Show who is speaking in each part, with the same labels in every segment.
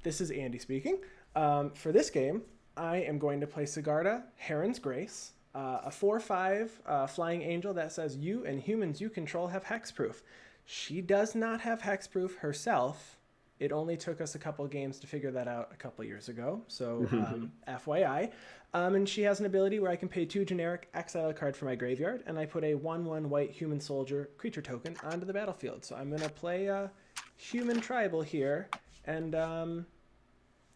Speaker 1: This is Andy speaking. For this game, I am going to play Sigarda, Heron's Grace, a 4/5 flying angel that says you and humans you control have hexproof. She does not have hexproof herself. It only took us a couple games to figure that out a couple years ago, so FYI. And she has an ability where I can pay 2 generic, exile a card from my graveyard, and I put a 1/1 white human soldier creature token onto the battlefield. So I'm going to play human tribal here and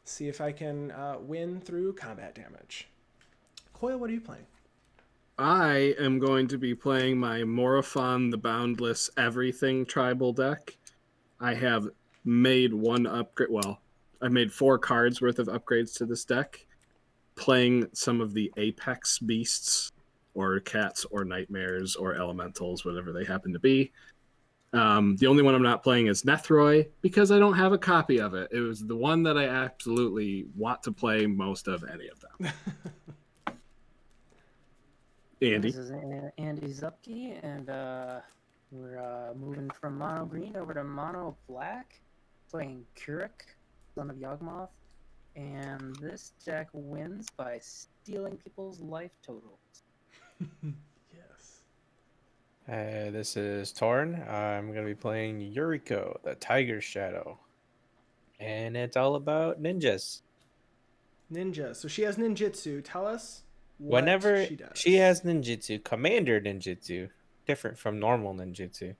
Speaker 1: see if I can win through combat damage. Coyle, what are you playing?
Speaker 2: I am going to be playing my Morophon, the Boundless Everything tribal deck. I have made one upgrade. Well, I made 4 cards worth of upgrades to this deck, playing some of the Apex beasts, or cats, or nightmares, or elementals, whatever they happen to be. The only one I'm not playing is Nethroi, because I don't have a copy of it. It was the one that I absolutely want to play most of any of them. Andy.
Speaker 3: This is Andy Zupke, and we're moving from mono green over to mono black, playing Kurik, son of Yawgmoth, and this deck wins by stealing people's life totals.
Speaker 1: Yes.
Speaker 4: Hey, this is Torin. I'm going to be playing Yuriko, the Tiger Shadow. And it's all about ninjas.
Speaker 1: Ninja. So she has ninjutsu. Tell us what
Speaker 4: Whenever
Speaker 1: she does.
Speaker 4: she has ninjutsu, commander ninjutsu, different from normal ninjutsu.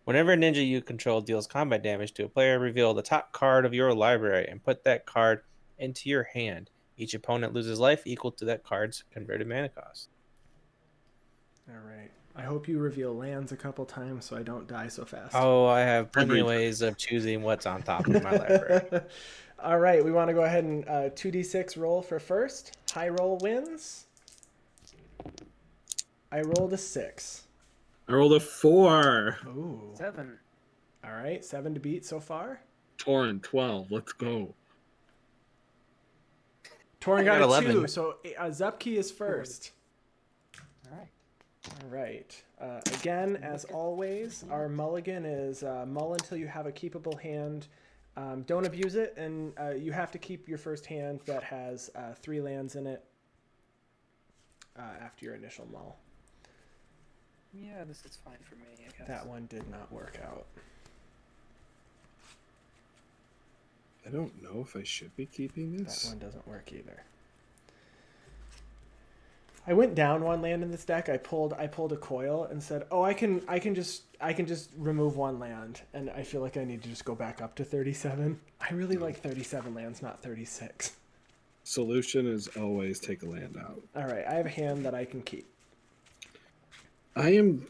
Speaker 4: Whenever a ninja you control deals combat damage to a player, reveal the top card of your library and put that card into your hand. Each opponent loses life equal to that card's converted mana cost.
Speaker 1: All right. I hope you reveal lands a couple times so I don't die so fast.
Speaker 4: Oh, I have plenty of ways of choosing what's on top of my library.
Speaker 1: All right. We want to go ahead and 2d6 roll for first. High roll wins. I rolled a 6.
Speaker 2: I rolled a 4.
Speaker 1: Ooh.
Speaker 3: 7.
Speaker 1: All right. 7 to beat so far.
Speaker 2: Torin, 12. Let's go.
Speaker 1: Torin got
Speaker 4: got
Speaker 1: a
Speaker 4: 11.
Speaker 1: 2, so Zupke is first.
Speaker 3: All right.
Speaker 1: All right. Again, as always, our mulligan is mull until you have a keepable hand. Don't abuse it, and you have to keep your first hand that has 3 lands in it after your initial mull.
Speaker 3: Yeah, this is fine for me, I guess.
Speaker 1: That one did not work out.
Speaker 2: I don't know if I should be keeping this.
Speaker 1: That one doesn't work either. I went down 1 land in this deck. I pulled a coil and said, "Oh, I can just remove 1 land." And I feel like I need to just go back up to 37. I really like 37 lands, not 36.
Speaker 2: Solution is always take a land out.
Speaker 1: All right, I have a hand that I can keep.
Speaker 2: I am.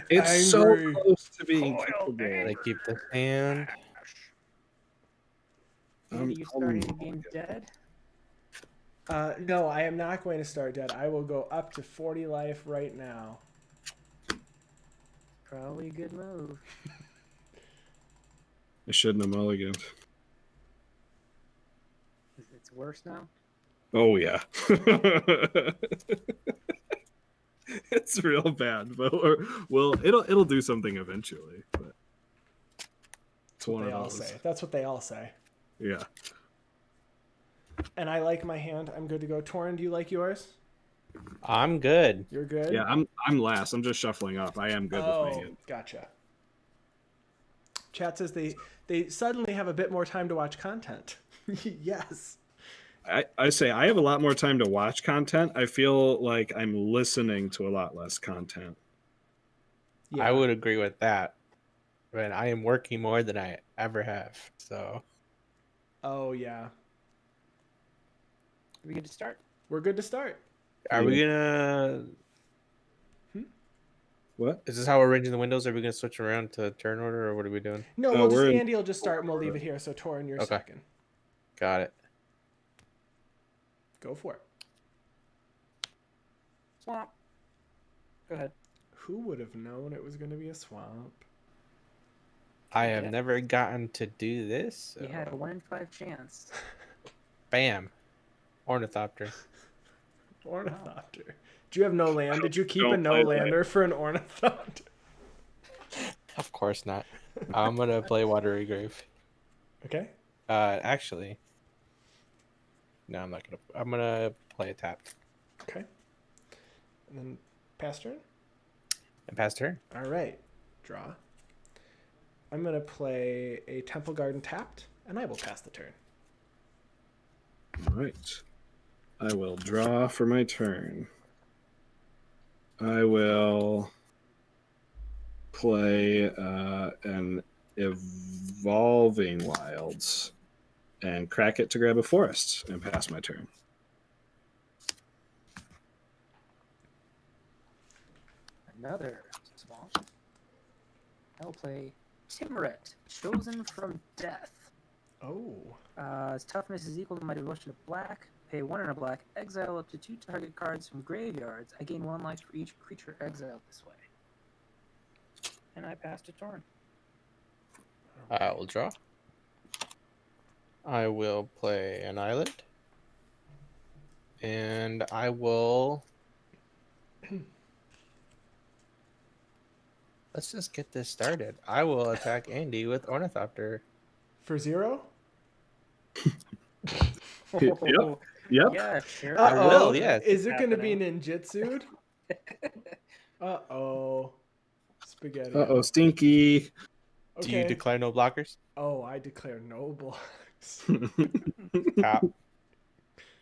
Speaker 2: It's
Speaker 1: Angry.
Speaker 2: so close to being
Speaker 4: They
Speaker 2: keepable.
Speaker 4: keep the hand.
Speaker 3: Andy, you starting the game dead?
Speaker 1: No, I am not going to start dead. I will go up to 40 life right now.
Speaker 3: Probably a good move.
Speaker 2: I shouldn't have mulliganed.
Speaker 3: It's worse now?
Speaker 2: Oh yeah. It's real bad, but well, it'll do something eventually. But it's one
Speaker 1: They
Speaker 2: of
Speaker 1: all
Speaker 2: those.
Speaker 1: say. That's what they all say.
Speaker 2: Yeah.
Speaker 1: And I like my hand. I'm good to go. Torin, do you like yours?
Speaker 4: I'm good.
Speaker 1: You're good?
Speaker 2: Yeah, I'm last. I'm just shuffling up. I am good with my hand.
Speaker 1: Gotcha. Chat says they suddenly have a bit more time to watch content. Yes.
Speaker 2: I say I have a lot more time to watch content. I feel like I'm listening to a lot less content.
Speaker 1: Yeah.
Speaker 4: I would agree with that. But I am working more than I ever have. So
Speaker 1: Oh, yeah.
Speaker 3: We get to start.
Speaker 1: We're good to start.
Speaker 4: are we gonna
Speaker 2: What?
Speaker 4: is this how we're arranging the windows? Are we gonna switch around to turn order or what are we doing?
Speaker 1: No,
Speaker 2: No,
Speaker 1: we'll
Speaker 2: we're in-
Speaker 1: Andy will just start and we'll leave it here. So Torin, you're
Speaker 4: Okay.
Speaker 1: second.
Speaker 4: Got it.
Speaker 1: Go for it.
Speaker 3: Swamp. Go ahead.
Speaker 1: Who would have known it was going to be a swamp?
Speaker 4: I have
Speaker 3: Yeah.
Speaker 4: never gotten to do this.
Speaker 3: You
Speaker 4: So.
Speaker 3: had a 1 in 5 chance.
Speaker 4: Bam. Ornithopter.
Speaker 1: Ornithopter. Do you have no land? Did you keep a
Speaker 2: Don't
Speaker 1: no
Speaker 2: play
Speaker 1: lander for an ornithopter?
Speaker 4: Of course not. I'm gonna play Watery Grave.
Speaker 1: Okay.
Speaker 4: Actually, no, I'm not gonna. I'm gonna play a tap
Speaker 1: Okay. And then pass turn.
Speaker 4: and pass turn.
Speaker 1: All right. Draw. I'm going to play a Temple Garden tapped, and I will pass the turn.
Speaker 2: All right. I will draw for my turn. I will play an Evolving Wilds and crack it to grab a forest and pass my turn.
Speaker 3: Another swamp. I'll play Timeret, Chosen from Death.
Speaker 1: Oh.
Speaker 3: Its toughness is equal to my devotion to black. Pay 1 and a black. Exile up to 2 target cards from graveyards. I gain 1 life for each creature exiled this way. And I pass to Torin.
Speaker 4: I will draw. I will play an island. And I will... Let's just get this started. I will attack Andy with Ornithopter.
Speaker 1: For 0?
Speaker 2: Yep. Yep.
Speaker 3: Yeah, sure.
Speaker 4: I will, yes.
Speaker 1: Is it going to be
Speaker 3: Happening.
Speaker 1: ninjutsu'd? Uh-oh. Spaghetti.
Speaker 2: Uh-oh, stinky.
Speaker 4: Do you declare no blockers?
Speaker 1: Oh, I declare no blocks.
Speaker 4: Top.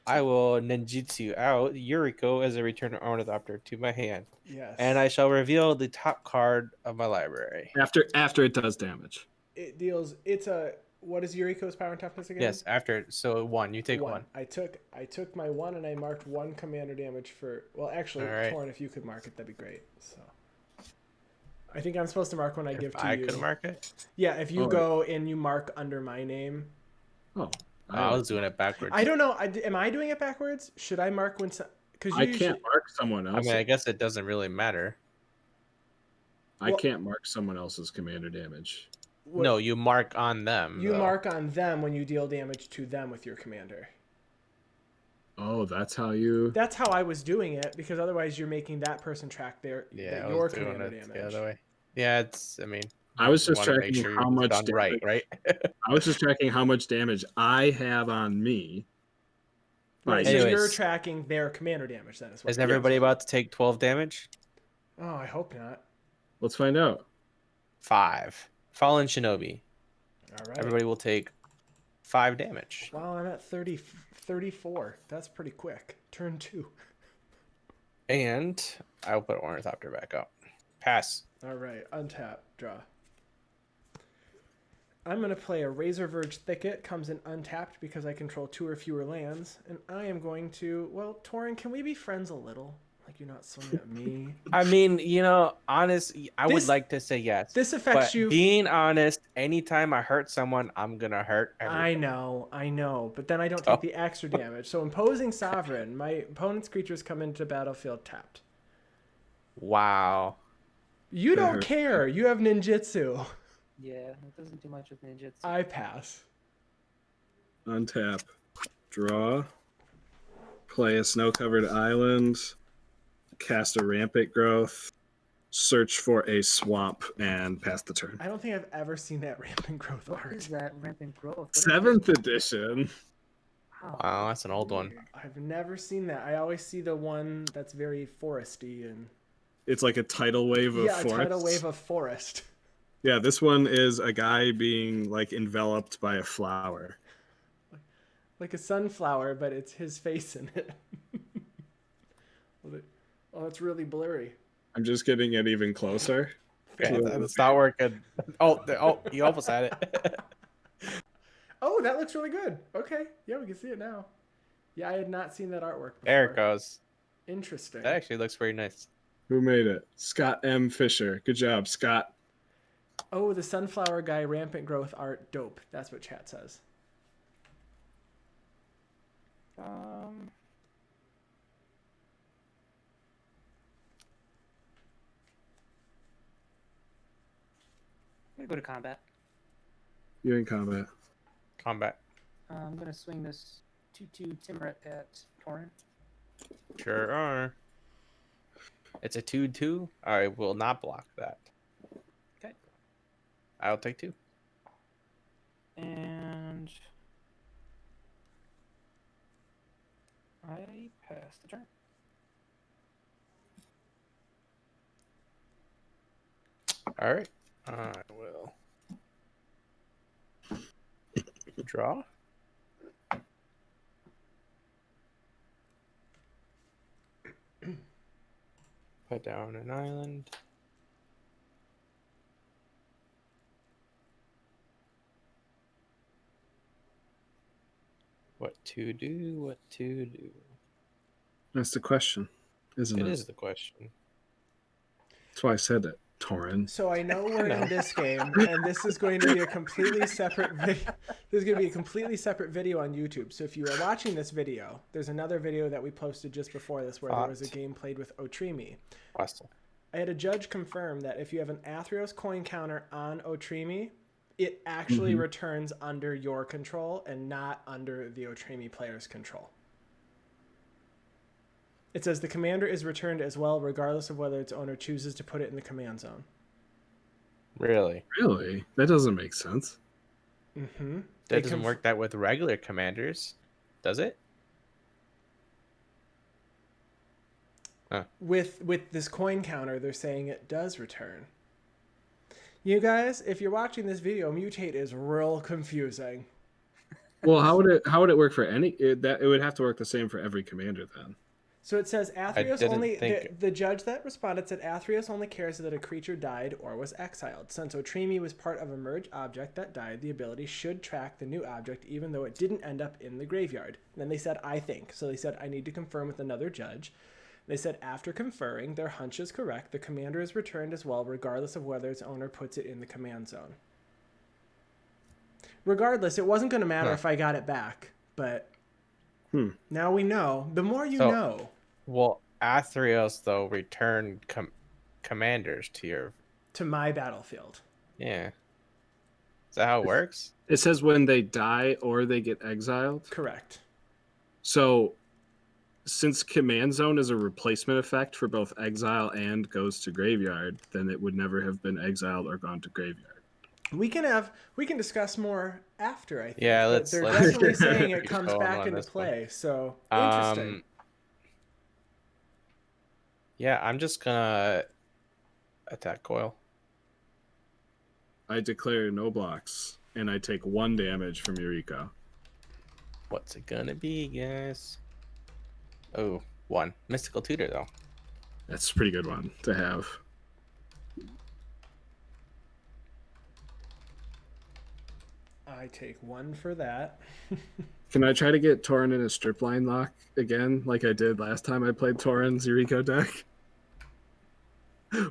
Speaker 4: I will ninjutsu out Yuriko as a return Ornithopter to my hand.
Speaker 1: Yes.
Speaker 4: And I shall reveal the top card of my library.
Speaker 2: After it does damage.
Speaker 1: It deals... It's a... What is Yuriko's power and toughness again?
Speaker 4: Yes, after... So 1. You take 1.
Speaker 1: I took my 1 and I marked 1 commander damage for... Well, actually,
Speaker 4: All right.
Speaker 1: Torin, if you could mark it, that'd be great. So... I think I'm supposed to mark when I give
Speaker 4: If
Speaker 1: to
Speaker 4: I
Speaker 1: you.
Speaker 4: could mark it?
Speaker 1: Yeah, if you
Speaker 2: Oh,
Speaker 1: go and you mark under my name.
Speaker 2: Oh.
Speaker 4: I was doing it backwards.
Speaker 1: I don't know. Am I doing it backwards? Should I mark when... Because
Speaker 2: I can't mark someone else.
Speaker 4: I mean, I guess it doesn't really matter.
Speaker 2: I can't mark someone else's commander damage.
Speaker 4: No, you mark on them.
Speaker 1: You
Speaker 4: though.
Speaker 1: mark on them when you deal damage to them with your commander.
Speaker 2: Oh, that's how you...
Speaker 1: That's how I was doing it, because otherwise you're making that person track
Speaker 4: Yeah, I
Speaker 1: your
Speaker 4: was doing
Speaker 1: commander
Speaker 4: it
Speaker 1: damage.
Speaker 4: the other way. Yeah, it's... I mean...
Speaker 2: I was just
Speaker 4: wanna
Speaker 2: tracking
Speaker 4: make sure
Speaker 2: how
Speaker 4: it's
Speaker 2: much
Speaker 4: done
Speaker 2: damage...
Speaker 4: right?
Speaker 2: I was just tracking how much damage I have on me.
Speaker 1: Right, so
Speaker 4: Anyways.
Speaker 1: you're tracking their commander damage then.
Speaker 4: Is everybody about to take 12 damage?
Speaker 1: Oh, I hope not.
Speaker 2: Let's find out.
Speaker 4: 5. Fallen Shinobi.
Speaker 1: All right.
Speaker 4: Everybody will take 5 damage.
Speaker 1: Wow, I'm at 34. That's pretty quick. Turn 2.
Speaker 4: And I will put Ornithopter back up. Pass.
Speaker 1: All right, untap, draw. I'm going to play a Razor Verge Thicket. Comes in untapped because I control 2 or fewer lands. And I am going to... Well, Torin, can we be friends a little? Like, you're not swinging at me.
Speaker 4: I mean, you know, honest, I would like to say yes.
Speaker 1: This affects
Speaker 4: but
Speaker 1: you...
Speaker 4: Being honest, anytime I hurt someone, I'm going to hurt everyone.
Speaker 1: I know. But then I don't take the extra damage. So Imposing Sovereign. My opponent's creatures come into battlefield tapped.
Speaker 4: Wow.
Speaker 1: You don't care. You have ninjutsu.
Speaker 3: Yeah, it doesn't do much with ninjutsu.
Speaker 1: I pass.
Speaker 2: Untap. Draw. Play a snow-covered island. Cast a rampant growth. Search for a swamp and pass the turn.
Speaker 1: I don't think I've ever seen that rampant growth
Speaker 3: What
Speaker 1: art.
Speaker 3: is that rampant growth? What is
Speaker 2: 7th edition.
Speaker 4: Wow, that's an old one.
Speaker 1: I've never seen that. I always see the one that's very foresty and...
Speaker 2: It's like a tidal wave of
Speaker 1: Yeah, a
Speaker 2: forest.
Speaker 1: tidal wave of forest.
Speaker 2: Yeah, this one is a guy being like enveloped by a flower.
Speaker 1: Like a sunflower, but it's his face in it. Oh, it's really blurry.
Speaker 2: I'm just getting it even closer.
Speaker 4: It's not working. Oh, you almost had it.
Speaker 1: Oh, that looks really good. Okay. Yeah, we can see it now. Yeah, I had not seen that artwork before.
Speaker 4: There it goes.
Speaker 1: Interesting.
Speaker 4: That actually looks very nice.
Speaker 2: Who made it? Scott M. Fisher. Good job, Scott.
Speaker 1: Oh, the sunflower guy rampant growth art. Dope. That's what chat says.
Speaker 3: I'm gonna go to combat.
Speaker 2: You're in combat.
Speaker 4: Combat.
Speaker 3: I'm gonna swing this 2/2 Timeret at Torin.
Speaker 4: Sure are. It's a 2/2. I will not block that.
Speaker 3: Okay.
Speaker 4: I'll take 2.
Speaker 3: And I pass the turn.
Speaker 4: All right. I will draw. Put down an island. What to do? What to do?
Speaker 2: That's the question, isn't it?
Speaker 4: It is the question.
Speaker 2: That's why I said it, Torin.
Speaker 1: So I know we're in this game, and this is going to be a completely separate video. There's going to be a completely separate video on YouTube. So if you are watching this video, there's another video that we posted just before this where there was a game played with Otrimi.
Speaker 4: Awesome.
Speaker 1: I had a judge confirm that if you have an Athreos coin counter on Otrimi, it actually returns under your control and not under the Otrimi player's control. It says the commander is returned as well, regardless of whether its owner chooses to put it in the command zone.
Speaker 4: Really?
Speaker 2: Really? That doesn't make sense.
Speaker 1: Mm-hmm.
Speaker 4: That doesn't work that with regular commanders, does it?
Speaker 1: With this coin counter, they're saying it does return. You guys, if you're watching this video, mutate is real confusing.
Speaker 2: Well, how would it work for any? It would have to work the same for every commander then.
Speaker 1: So it says Athreos
Speaker 4: didn't
Speaker 1: only.
Speaker 4: think
Speaker 1: The judge that responded said Athreos only cares that a creature died or was exiled. Since Otrimi was part of a merge object that died, the ability should track the new object even though it didn't end up in the graveyard. And then they said, I think. So they said, I need to confirm with another judge. They said, after conferring, their hunch is correct. The commander is returned as well, regardless of whether its owner puts it in the command zone. Regardless, it wasn't going to matter if I got it back, but now we know. The more you know.
Speaker 4: Well, Athreos, though, return commanders to
Speaker 1: my battlefield.
Speaker 4: Yeah. Is that how it works?
Speaker 2: It says when they die or they get exiled.
Speaker 1: Correct.
Speaker 2: So, since command zone is a replacement effect for both exile and goes to graveyard, then it would never have been exiled or gone to graveyard.
Speaker 1: We can discuss more after, I think.
Speaker 4: Yeah,
Speaker 1: let's definitely saying it comes back into play. One. So interesting.
Speaker 4: Yeah, I'm just gonna attack Coil.
Speaker 2: I declare no blocks, and I take 1 damage from Yuriko.
Speaker 4: What's it gonna be, guys? Oh, 1. Mystical Tutor, though.
Speaker 2: That's a pretty good one to have.
Speaker 1: I take 1 for that.
Speaker 2: Can I try to get Torin in a strip line lock again, like I did last time I played Torin's Yuriko deck?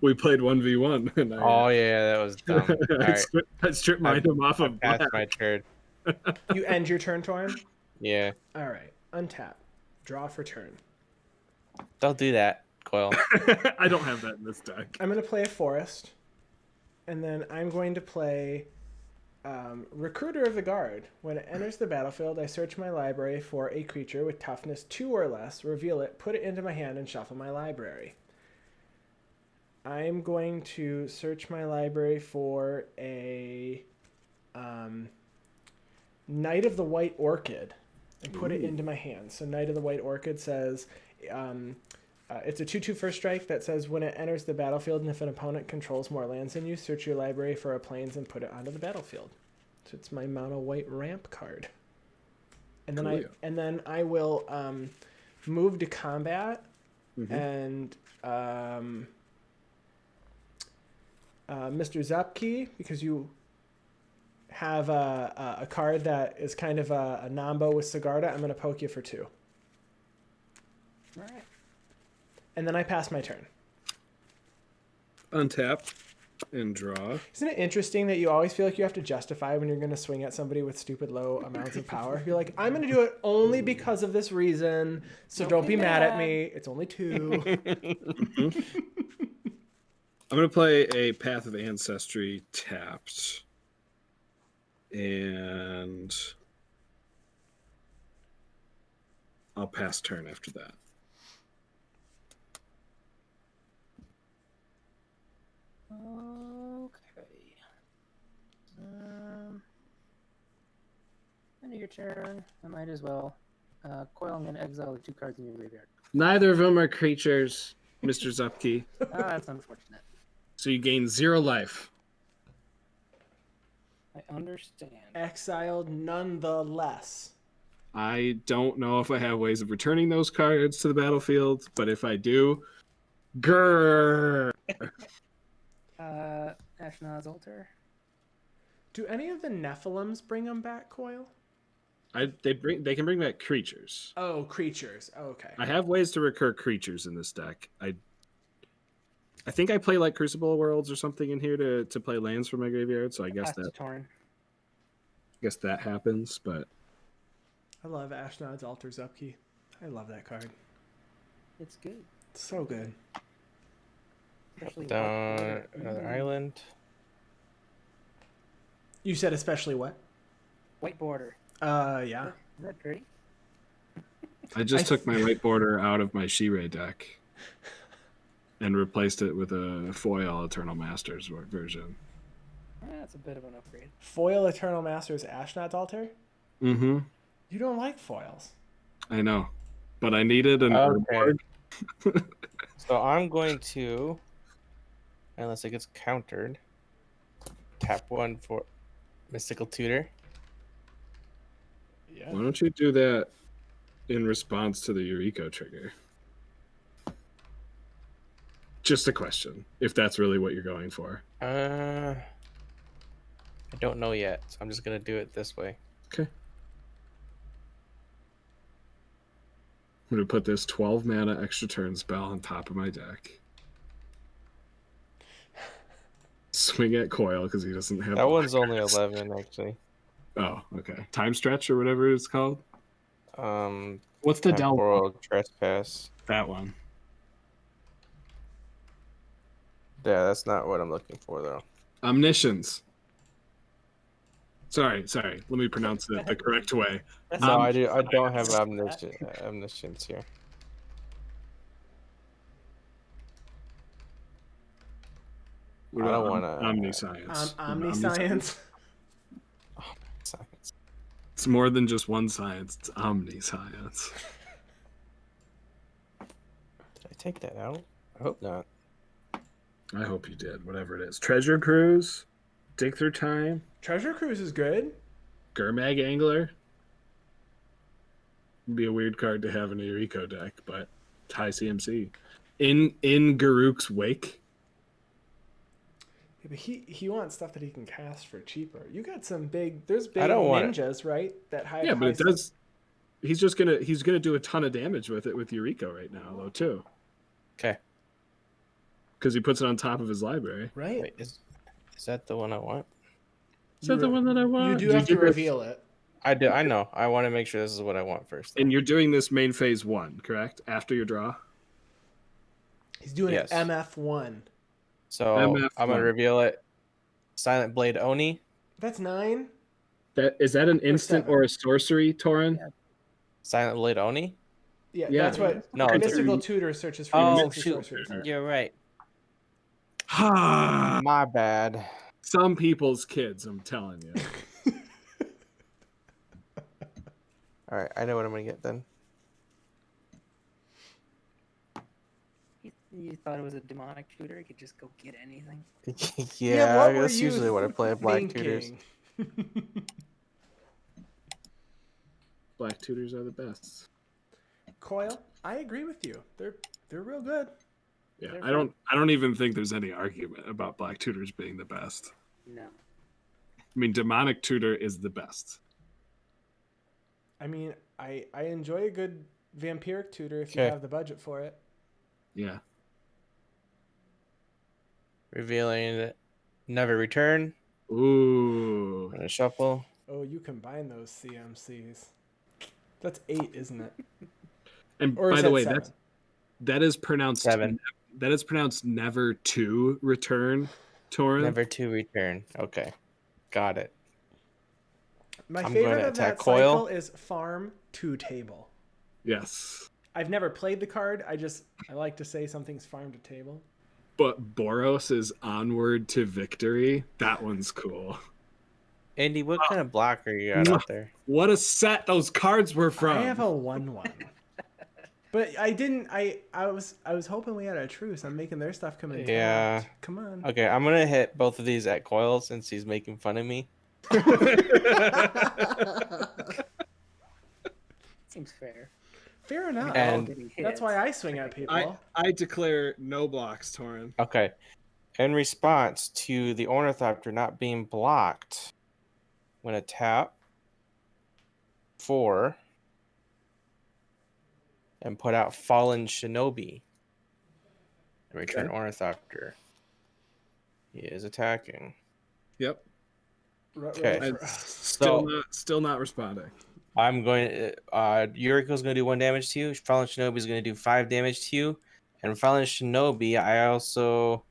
Speaker 2: We played 1v1. And
Speaker 4: yeah, that was dumb.
Speaker 2: I strip mined him off of
Speaker 4: black. That's my turn.
Speaker 1: You end your turn, Torin?
Speaker 4: Yeah.
Speaker 1: All right. Untap. Draw for turn.
Speaker 4: Don't do that, Coil.
Speaker 2: I don't have that in this deck.
Speaker 1: I'm going to play a forest. And then I'm going to play Recruiter of the Guard. When it enters the battlefield, I search my library for a creature with toughness 2 or less, reveal it, put it into my hand, and shuffle my library. I'm going to search my library for a Knight of the White Orchid and put it into my hand. So Knight of the White Orchid says it's a 2/2 first strike that says when it enters the battlefield and if an opponent controls more lands than you, search your library for a plains and put it onto the battlefield. So it's my mono white ramp card. And then I will move to combat and Mr. Zupke, because you have a card that is kind of a nombo with Sigarda, I'm going to poke you for 2.
Speaker 3: All right.
Speaker 1: And then I pass my turn.
Speaker 2: Untap and draw.
Speaker 1: Isn't it interesting that you always feel like you have to justify when you're going to swing at somebody with stupid low amounts of power? You're like, I'm going to do it only because of this reason, so don't be mad at me. It's only 2.
Speaker 2: I'm going to play a Path of Ancestry tapped. And I'll pass turn after that.
Speaker 3: Okay. your turn. I might as well. Coil, I'm going to exile the 2 cards in your graveyard.
Speaker 2: Neither of them are creatures, Mr. Zupke.
Speaker 3: That's unfortunate.
Speaker 2: So you gain 0 life.
Speaker 3: I understand.
Speaker 1: Exiled nonetheless.
Speaker 2: I don't know if I have ways of returning those cards to the battlefield, but if I do, grrr.
Speaker 3: Ashnod's Altar.
Speaker 1: Do any of the Nephilims bring them back, Coil?
Speaker 2: They can bring back creatures.
Speaker 1: Oh, creatures. Okay.
Speaker 2: I have ways to recur creatures in this deck. I think I play like Crucible Worlds or something in here to play lands from my graveyard, so I guess
Speaker 3: Torin.
Speaker 2: that happens, but
Speaker 1: I love Ashnod's Altar Zupke. I love that card.
Speaker 3: It's good.
Speaker 1: It's so good.
Speaker 3: Especially
Speaker 4: Down another island.
Speaker 1: You said especially what?
Speaker 3: White border.
Speaker 1: Yeah.
Speaker 3: Isn't that pretty?
Speaker 2: I just took my white border out of my She-Ray deck and replaced it with a foil Eternal Masters version.
Speaker 3: That's a bit of an upgrade.
Speaker 1: Foil Eternal Masters Ashnod's Altar?
Speaker 2: Mm-hmm.
Speaker 1: You don't like foils.
Speaker 2: I know, but I needed an herb board.
Speaker 4: So I'm going to, unless it gets countered, tap 1 for Mystical Tutor.
Speaker 1: Yeah.
Speaker 2: Why don't you do that in response to the Yuriko trigger? Just a question, if that's really what you're going for.
Speaker 4: I don't know yet, so I'm just gonna do it this way.
Speaker 2: Okay. I'm gonna put this 12 mana extra turn spell on top of my deck. Swing at Coil because he doesn't have.
Speaker 4: That one's only
Speaker 2: blockers.
Speaker 4: 11 actually.
Speaker 2: Oh, okay. Time stretch or whatever it's called. What's the Del?
Speaker 4: Temporal Trespass.
Speaker 2: That one.
Speaker 4: Yeah, that's not what I'm looking for though.
Speaker 2: Omniscience. Sorry. Let me pronounce it the correct way.
Speaker 4: No, I don't have omniscience here. I don't want to.
Speaker 2: Omniscience.
Speaker 1: Omniscience.
Speaker 4: Science.
Speaker 2: It's more than just one science. It's omniscience.
Speaker 4: Did I take that out? I hope not.
Speaker 2: I hope you did. Whatever it is. Treasure Cruise. Dig Through Time.
Speaker 1: Treasure Cruise is good.
Speaker 2: Gurmag Angler. Would be a weird card to have in a Yuriko deck, but it's high CMC. In Garuk's Wake.
Speaker 1: Yeah, but he wants stuff that he can cast for cheaper. You got some there's big
Speaker 4: I don't want
Speaker 1: ninjas, right? That high.
Speaker 2: Yeah, but it
Speaker 1: high
Speaker 2: does. He's gonna do a ton of damage with it with Yuriko right now, though, too.
Speaker 4: Okay.
Speaker 2: Because he puts it on top of his library.
Speaker 1: Right.
Speaker 4: Wait, is that the one I want?
Speaker 2: Is that the one that I want?
Speaker 1: You do have to reveal it.
Speaker 4: I do. I know. I want to make sure this is what I want first.
Speaker 2: And you're doing this main phase 1, correct? After your draw.
Speaker 1: He's doing
Speaker 4: Yes.
Speaker 1: MF1.
Speaker 4: So
Speaker 2: MF1.
Speaker 4: I'm gonna reveal it. Silent Blade Oni.
Speaker 1: That's 9.
Speaker 2: Is that an instant
Speaker 1: 7.
Speaker 2: or a sorcery, Torin?
Speaker 3: Yeah.
Speaker 4: Silent Blade Oni.
Speaker 1: Yeah,
Speaker 2: Yeah.
Speaker 1: that's what
Speaker 4: No, it's
Speaker 1: Mystical Tutor searches for.
Speaker 4: Oh,
Speaker 1: mystical
Speaker 4: shoot.
Speaker 1: sorcerers.
Speaker 4: You're right.
Speaker 2: Ha!
Speaker 4: My bad.
Speaker 2: Some people's kids, I'm telling you.
Speaker 4: All right, I know what I'm gonna get then.
Speaker 3: You thought it was a demonic tutor? You could just go get anything.
Speaker 4: Yeah,
Speaker 1: what were
Speaker 4: that's
Speaker 1: you
Speaker 4: usually what I play at Black Tutors.
Speaker 1: thinking?
Speaker 2: Black tutors are the best.
Speaker 1: Coil, I agree with you. They're real good.
Speaker 2: Yeah,
Speaker 3: They're
Speaker 2: I don't even think there's any argument about black tutors being the best.
Speaker 3: No.
Speaker 2: I mean, demonic tutor is the best.
Speaker 1: I mean, I enjoy a good vampiric tutor if you
Speaker 4: Okay.
Speaker 1: have the budget for it.
Speaker 2: Yeah.
Speaker 4: Revealing Never Return.
Speaker 2: Ooh.
Speaker 4: I'm gonna shuffle.
Speaker 1: Oh, you combine those CMCs. That's 8, isn't it?
Speaker 2: And
Speaker 1: Or is
Speaker 2: by the
Speaker 1: that
Speaker 2: way,
Speaker 1: 7?
Speaker 2: that is pronounced
Speaker 4: 7.
Speaker 2: That is pronounced never to return, Torin.
Speaker 4: Never to return. Okay, got it.
Speaker 1: My
Speaker 4: I'm
Speaker 1: favorite
Speaker 4: gonna
Speaker 1: of that
Speaker 4: attack Coil.
Speaker 1: cycle is farm to table.
Speaker 2: Yes.
Speaker 1: I've never played the card. I like to say something's farm to table.
Speaker 2: But Boros is onward to victory. That one's cool.
Speaker 4: Andy, what kind of blocker you got out there?
Speaker 2: What a set those cards were from.
Speaker 1: I have a 1/1. But I didn't. I was hoping we had a truce. I'm making their stuff come in.
Speaker 4: Yeah.
Speaker 1: tapped. Come on.
Speaker 4: Okay, I'm gonna hit both of these at coil since he's making fun of me.
Speaker 3: Seems fair.
Speaker 1: Fair enough.
Speaker 4: And-
Speaker 3: Getting hit.
Speaker 1: That's why I swing at people.
Speaker 2: I declare no blocks, Torin.
Speaker 4: Okay. In response to the Ornithopter not being blocked, I'm gonna tap 4 and put out Fallen Shinobi and return Ornithopter. He is attacking.
Speaker 2: Yep.
Speaker 4: Okay.
Speaker 2: Still not responding.
Speaker 4: I'm going to, Yuriko's going to do 1 damage to you. Fallen Shinobi is going to do 5 damage to you. And Fallen Shinobi, I also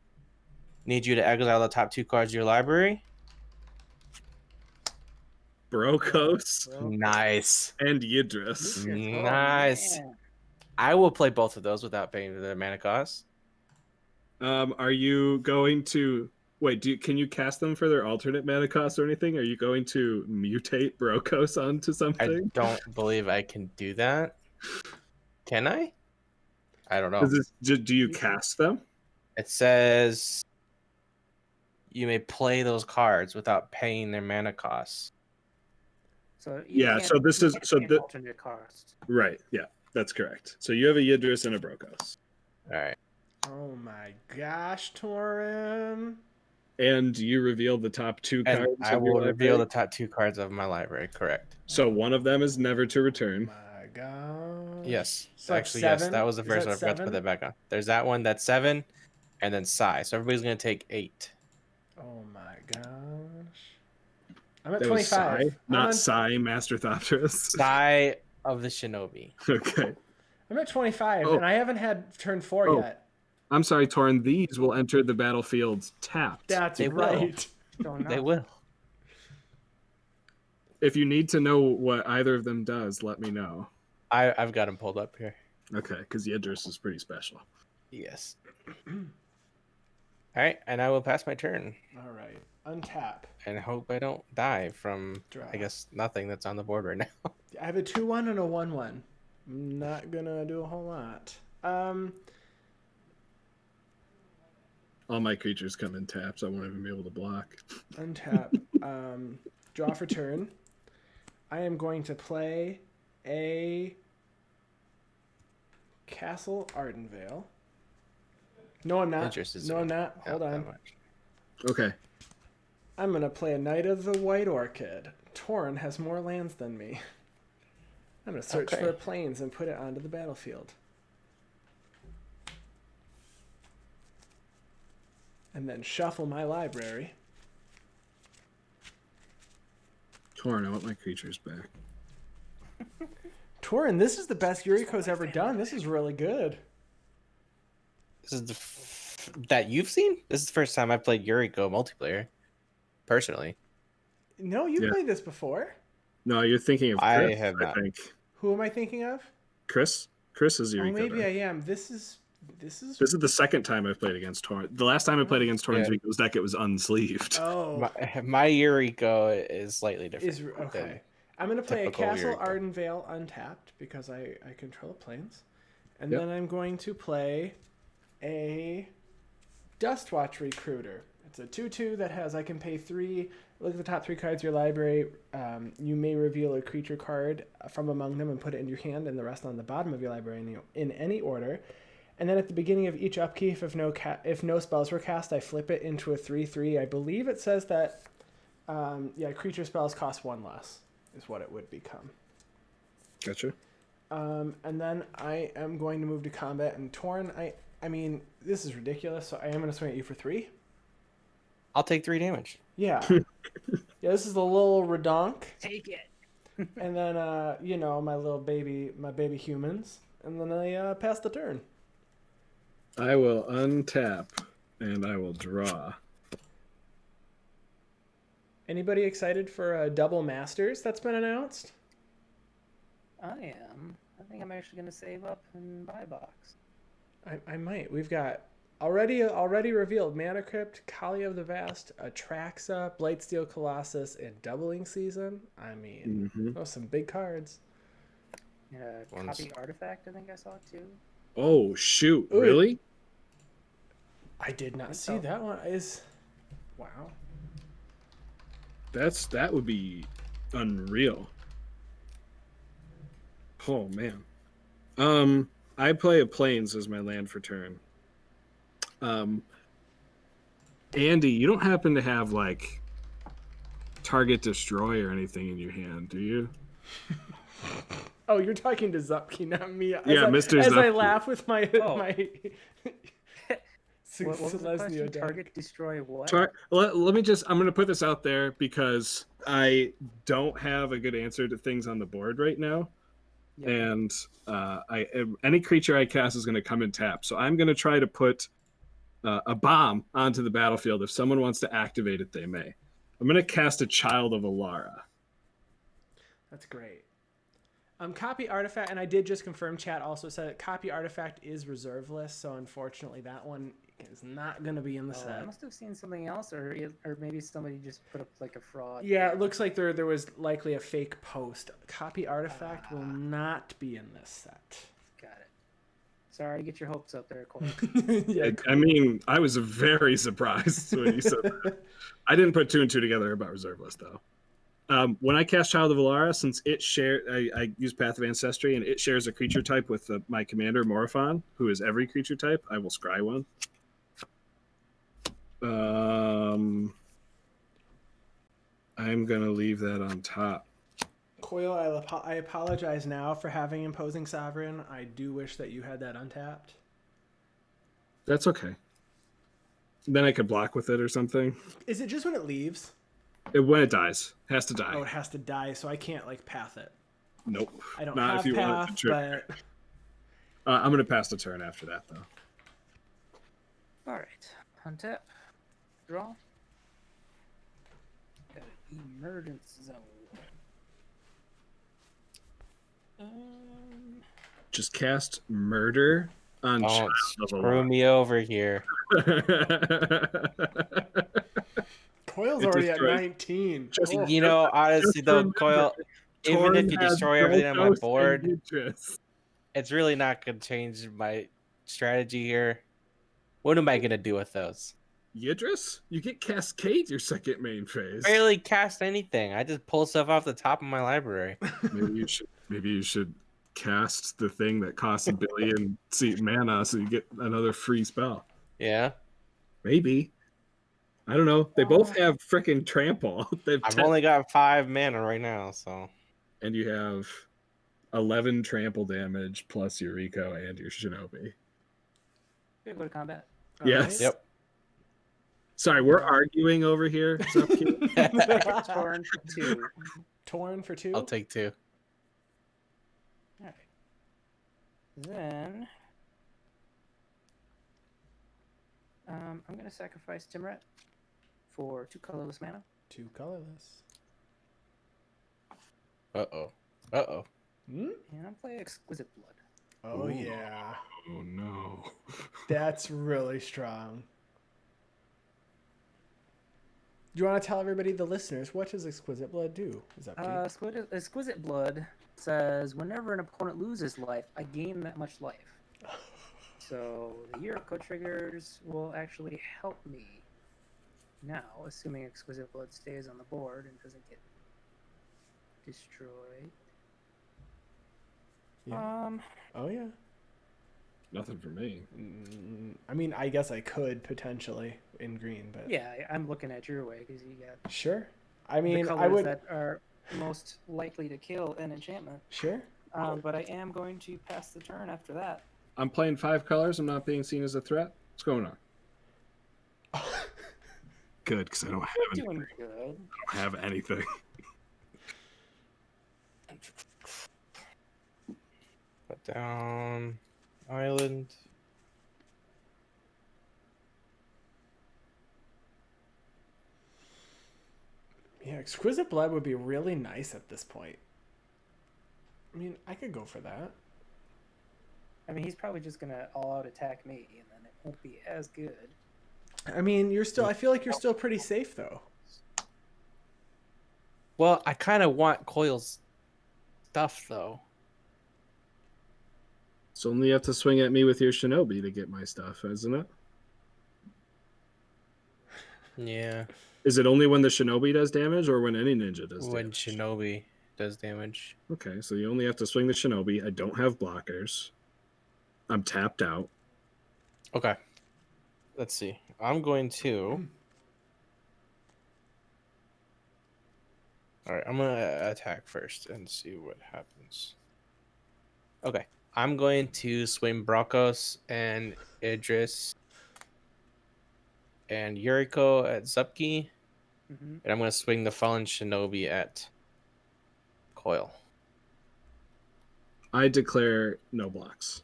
Speaker 4: need you to exile the top 2 cards of your library.
Speaker 2: Brokos
Speaker 4: Nice.
Speaker 2: and Yidris.
Speaker 4: Nice.
Speaker 3: Man.
Speaker 4: I will play both of those without paying the mana cost.
Speaker 2: Are you going to wait? Can you cast them for their alternate mana cost or anything? Are you going to mutate Brokos onto
Speaker 4: I
Speaker 2: something?
Speaker 4: don't believe I can do that. Can I? I don't know.
Speaker 2: Do you cast them?
Speaker 4: It says you may play those cards without paying their mana costs.
Speaker 3: So you
Speaker 2: Yeah,
Speaker 3: can't-
Speaker 2: so this
Speaker 3: you
Speaker 2: is-
Speaker 3: can't
Speaker 2: so
Speaker 3: pay an
Speaker 2: the-
Speaker 3: alternate cost.
Speaker 2: Right. Yeah, that's correct. So you have a Yidris and a Brokos,
Speaker 4: All right.
Speaker 1: Oh my gosh, Torin.
Speaker 2: and you reveal the top 2
Speaker 4: And
Speaker 2: cards.
Speaker 4: I
Speaker 2: of your
Speaker 4: will reveal the
Speaker 2: library.
Speaker 4: top 2 cards of my library, correct?
Speaker 2: So one of them is never to return.
Speaker 1: My gosh.
Speaker 4: Yes.
Speaker 1: So that's
Speaker 4: Actually, yes.
Speaker 1: 7?
Speaker 4: That was the
Speaker 1: Is
Speaker 4: first
Speaker 1: that
Speaker 4: one. I forgot to put
Speaker 1: 7?
Speaker 4: that back on. There's that one. That's 7. And then Psy. So everybody's going to take 8.
Speaker 1: Oh my gosh. I'm at
Speaker 2: That was
Speaker 1: 25.
Speaker 2: Psy, not Psy Master Thopterus.
Speaker 4: Psy of the Shinobi.
Speaker 2: Okay.
Speaker 1: I'm at 25,
Speaker 2: Oh.
Speaker 1: and I haven't had turn 4
Speaker 2: Oh.
Speaker 1: yet.
Speaker 2: I'm sorry, Torin. These will enter the battlefield tapped.
Speaker 1: That's
Speaker 4: They will.
Speaker 1: right.
Speaker 3: Don't know.
Speaker 4: They will.
Speaker 2: If you need to know what either of them does, let me know.
Speaker 4: I've got them pulled up here.
Speaker 2: Okay, because Yidris is pretty special.
Speaker 4: Yes. All right. And I will pass my turn
Speaker 1: All right. Untap.
Speaker 4: and hope I don't die from,
Speaker 1: Draw.
Speaker 4: I guess, nothing that's on the board right now.
Speaker 1: I have a 2/1 and a 1/1. I'm not gonna do a whole lot.
Speaker 2: All my creatures come in taps. I won't even be able to block.
Speaker 1: Untap. Draw for turn. I am going to play a Castle Ardenvale. No, I'm not.
Speaker 4: Interest
Speaker 1: No, I'm not.
Speaker 4: Not
Speaker 1: Hold
Speaker 4: that
Speaker 1: on.
Speaker 4: much.
Speaker 2: Okay.
Speaker 1: I'm gonna play a Knight of the White Orchid. Torin has more lands than me. I'm gonna search
Speaker 4: Okay.
Speaker 1: for plains and put it onto the battlefield. And then shuffle my library.
Speaker 2: Torin, I want my creatures back.
Speaker 1: Torin, this is the best Yuriko's ever done. This is really good.
Speaker 4: This is that you've seen? This is the first time I've played Yuriko multiplayer, personally.
Speaker 1: No, you've
Speaker 2: Yeah.
Speaker 1: played this before.
Speaker 2: No, you're thinking of
Speaker 4: I
Speaker 2: Chris,
Speaker 4: have not.
Speaker 2: I think.
Speaker 1: Who am I thinking of?
Speaker 2: Chris? Chris is
Speaker 1: Oh,
Speaker 2: Yuriko.
Speaker 1: maybe
Speaker 2: deck.
Speaker 1: I am. This is
Speaker 2: This is the second time I've played against Torin. The last time I played against Torin's
Speaker 4: Yeah.
Speaker 2: Yuriko's deck, it was unsleeved.
Speaker 1: oh
Speaker 4: My Yuriko is slightly different.
Speaker 1: is okay. I'm gonna play a
Speaker 4: typical
Speaker 1: Castle
Speaker 4: Yuriko.
Speaker 1: Ardenvale untapped because I control planes, and
Speaker 2: Yep.
Speaker 1: then I'm going to play a Dustwatch Recruiter. It's a 2/2 that has I can pay 3. Look at the top 3 cards of your library. You may reveal a creature card from among them and put it in your hand, and the rest on the bottom of your library in any order. And then at the beginning of each upkeep, if no spells were cast, I flip it into a 3/3. I believe it says that creature spells cost 1 less is what it would become.
Speaker 2: Gotcha.
Speaker 1: And then I am going to move to combat. And Torin, I mean, this is ridiculous. So I am going to swing at you for 3.
Speaker 4: I'll take 3 damage.
Speaker 1: Yeah. Yeah, this is the little redonk.
Speaker 3: Take it.
Speaker 1: And then, my baby humans. And then I pass the turn.
Speaker 2: I will untap and I will draw.
Speaker 1: Anybody excited for Double Masters that's been announced?
Speaker 3: I am. I think I'm actually going to save up and buy a box.
Speaker 1: I might. We've got Already revealed. Mana Crypt, Kali of the Vast, Atraxa, Blightsteel Colossus, and Doubling Season. I mean, those are some big cards.
Speaker 3: Copy Artifact, I think I saw too.
Speaker 2: Oh shoot!
Speaker 1: Ooh,
Speaker 2: Really?
Speaker 1: I did not see that one. Wow.
Speaker 2: That would be unreal. Oh man. I play a Plains as my land for turn. Andy, you don't happen to have like Target Destroy or anything in your hand, do you?
Speaker 1: Oh, you're talking to Zupke, not me.
Speaker 2: Mr.
Speaker 1: As I
Speaker 2: Zupke.
Speaker 1: laugh with my
Speaker 3: What was the question? Target destroy what?
Speaker 2: Let me just, I'm going to put this out there because I don't have a good answer to things on the board right now. Yep. And any creature I cast is going to come and tap. So I'm going to try to put a bomb onto the battlefield. If someone wants to activate it, they may. I'm going to cast a Child of Alara.
Speaker 1: That's great. Copy Artifact, and I did just confirm, chat also said Copy Artifact is reserve list, so unfortunately that one is not going to be in the set.
Speaker 3: I must have seen something else, or maybe somebody just put up like a fraud.
Speaker 1: Yeah, it looks like there was likely a fake post. Copy Artifact will not be in this set.
Speaker 3: Got it. Sorry to get your hopes up there, Corey.
Speaker 1: Yeah,
Speaker 2: I mean, I was very surprised when you said that. I didn't put two and two together about reserve list, though. When I cast Child of Alara, since it I use Path of Ancestry, and it shares a creature type with my commander, Morophon, who is every creature type, I will scry one. I'm going to leave that on top.
Speaker 1: Coil, I apologize now for having Imposing Sovereign. I do wish that you had that untapped.
Speaker 2: That's okay. Then I could block with it or something.
Speaker 1: Is it just when it leaves?
Speaker 2: When it dies. Has to die.
Speaker 1: Oh, it has to die, so I can't, like, path it.
Speaker 2: Nope.
Speaker 1: I don't
Speaker 2: Not
Speaker 1: have
Speaker 2: if you
Speaker 1: path,
Speaker 2: want to
Speaker 1: but...
Speaker 2: I'm going to pass the turn after that, though.
Speaker 3: All right. Untap. Draw. Got an emergence zone.
Speaker 2: Just cast Murder on Child of Alara.
Speaker 4: Screw me over here.
Speaker 1: Coil's already at 19.
Speaker 4: You know, honestly, though, Coil, even if you destroy everything on my board, it's really not going to change my strategy here. What am I going to do with those?
Speaker 2: Yidris? You get Cascade your second main phase.
Speaker 4: Barely cast anything. I just pull stuff off the top of my library.
Speaker 2: Maybe you should cast the thing that costs 1 billion seat mana so you get another free spell.
Speaker 4: Yeah.
Speaker 2: Maybe. I don't know. They both have frickin' trample.
Speaker 4: I've only got 5 mana right now, so.
Speaker 2: And you have 11 trample damage plus Yuriko and your Shinobi.
Speaker 3: Go to combat.
Speaker 2: Yes.
Speaker 1: Right.
Speaker 4: Yep.
Speaker 2: Sorry, we're arguing over here.
Speaker 3: Torin for 2.
Speaker 1: Torin for 2?
Speaker 4: I'll take 2.
Speaker 3: All right. Then I'm going to sacrifice Timret for 2 colorless mana.
Speaker 1: 2 colorless.
Speaker 4: Uh-oh.
Speaker 1: Hmm?
Speaker 3: And I'll play Exquisite Blood.
Speaker 1: Oh,
Speaker 2: Ooh.
Speaker 1: yeah.
Speaker 2: Oh, no.
Speaker 1: That's really strong. Do you want to tell everybody, the listeners, what does Exquisite Blood do? Is that
Speaker 3: Exquisite Blood says, whenever an opponent loses life, I gain that much life. So the Yuriko triggers will actually help me now, assuming Exquisite Blood stays on the board and doesn't get destroyed.
Speaker 1: Yeah. Oh, yeah.
Speaker 2: Nothing for me.
Speaker 1: I mean, I guess I could potentially in green, but
Speaker 3: yeah, I'm looking at your way because you got
Speaker 1: sure. I mean,
Speaker 3: the colors
Speaker 1: I would
Speaker 3: that are most likely to kill an enchantment.
Speaker 1: Sure.
Speaker 3: But I am going to pass the turn after that.
Speaker 2: I'm playing 5 colors. I'm not being seen as a threat. What's going on? Good, because I don't have anything.
Speaker 3: Doing good.
Speaker 2: I don't have anything.
Speaker 4: Put down island.
Speaker 1: Yeah, Exquisite Blood would be really nice at this point. I mean, I could go for that.
Speaker 3: I mean, he's probably just gonna all-out attack me, and then it won't be as good.
Speaker 1: I mean, you're still. I feel like you're still pretty safe though.
Speaker 4: Well, I kind of want Coil's stuff though.
Speaker 2: So only you have to swing at me with your shinobi to get my stuff, isn't it?
Speaker 4: Yeah.
Speaker 2: Is it only when the shinobi does damage or when any ninja does
Speaker 4: When
Speaker 2: damage?
Speaker 4: Shinobi does damage.
Speaker 2: Okay, so you only have to swing the shinobi. I don't have blockers. I'm tapped out.
Speaker 4: Okay. Let's see. I'm going to. All right, I'm gonna attack first and see what happens. Okay, I'm going to swing Brokos and Idris and Yuriko at Zupke,
Speaker 3: Mm-hmm.
Speaker 4: and I'm gonna swing the Fallen Shinobi at Coil.
Speaker 2: I declare no blocks.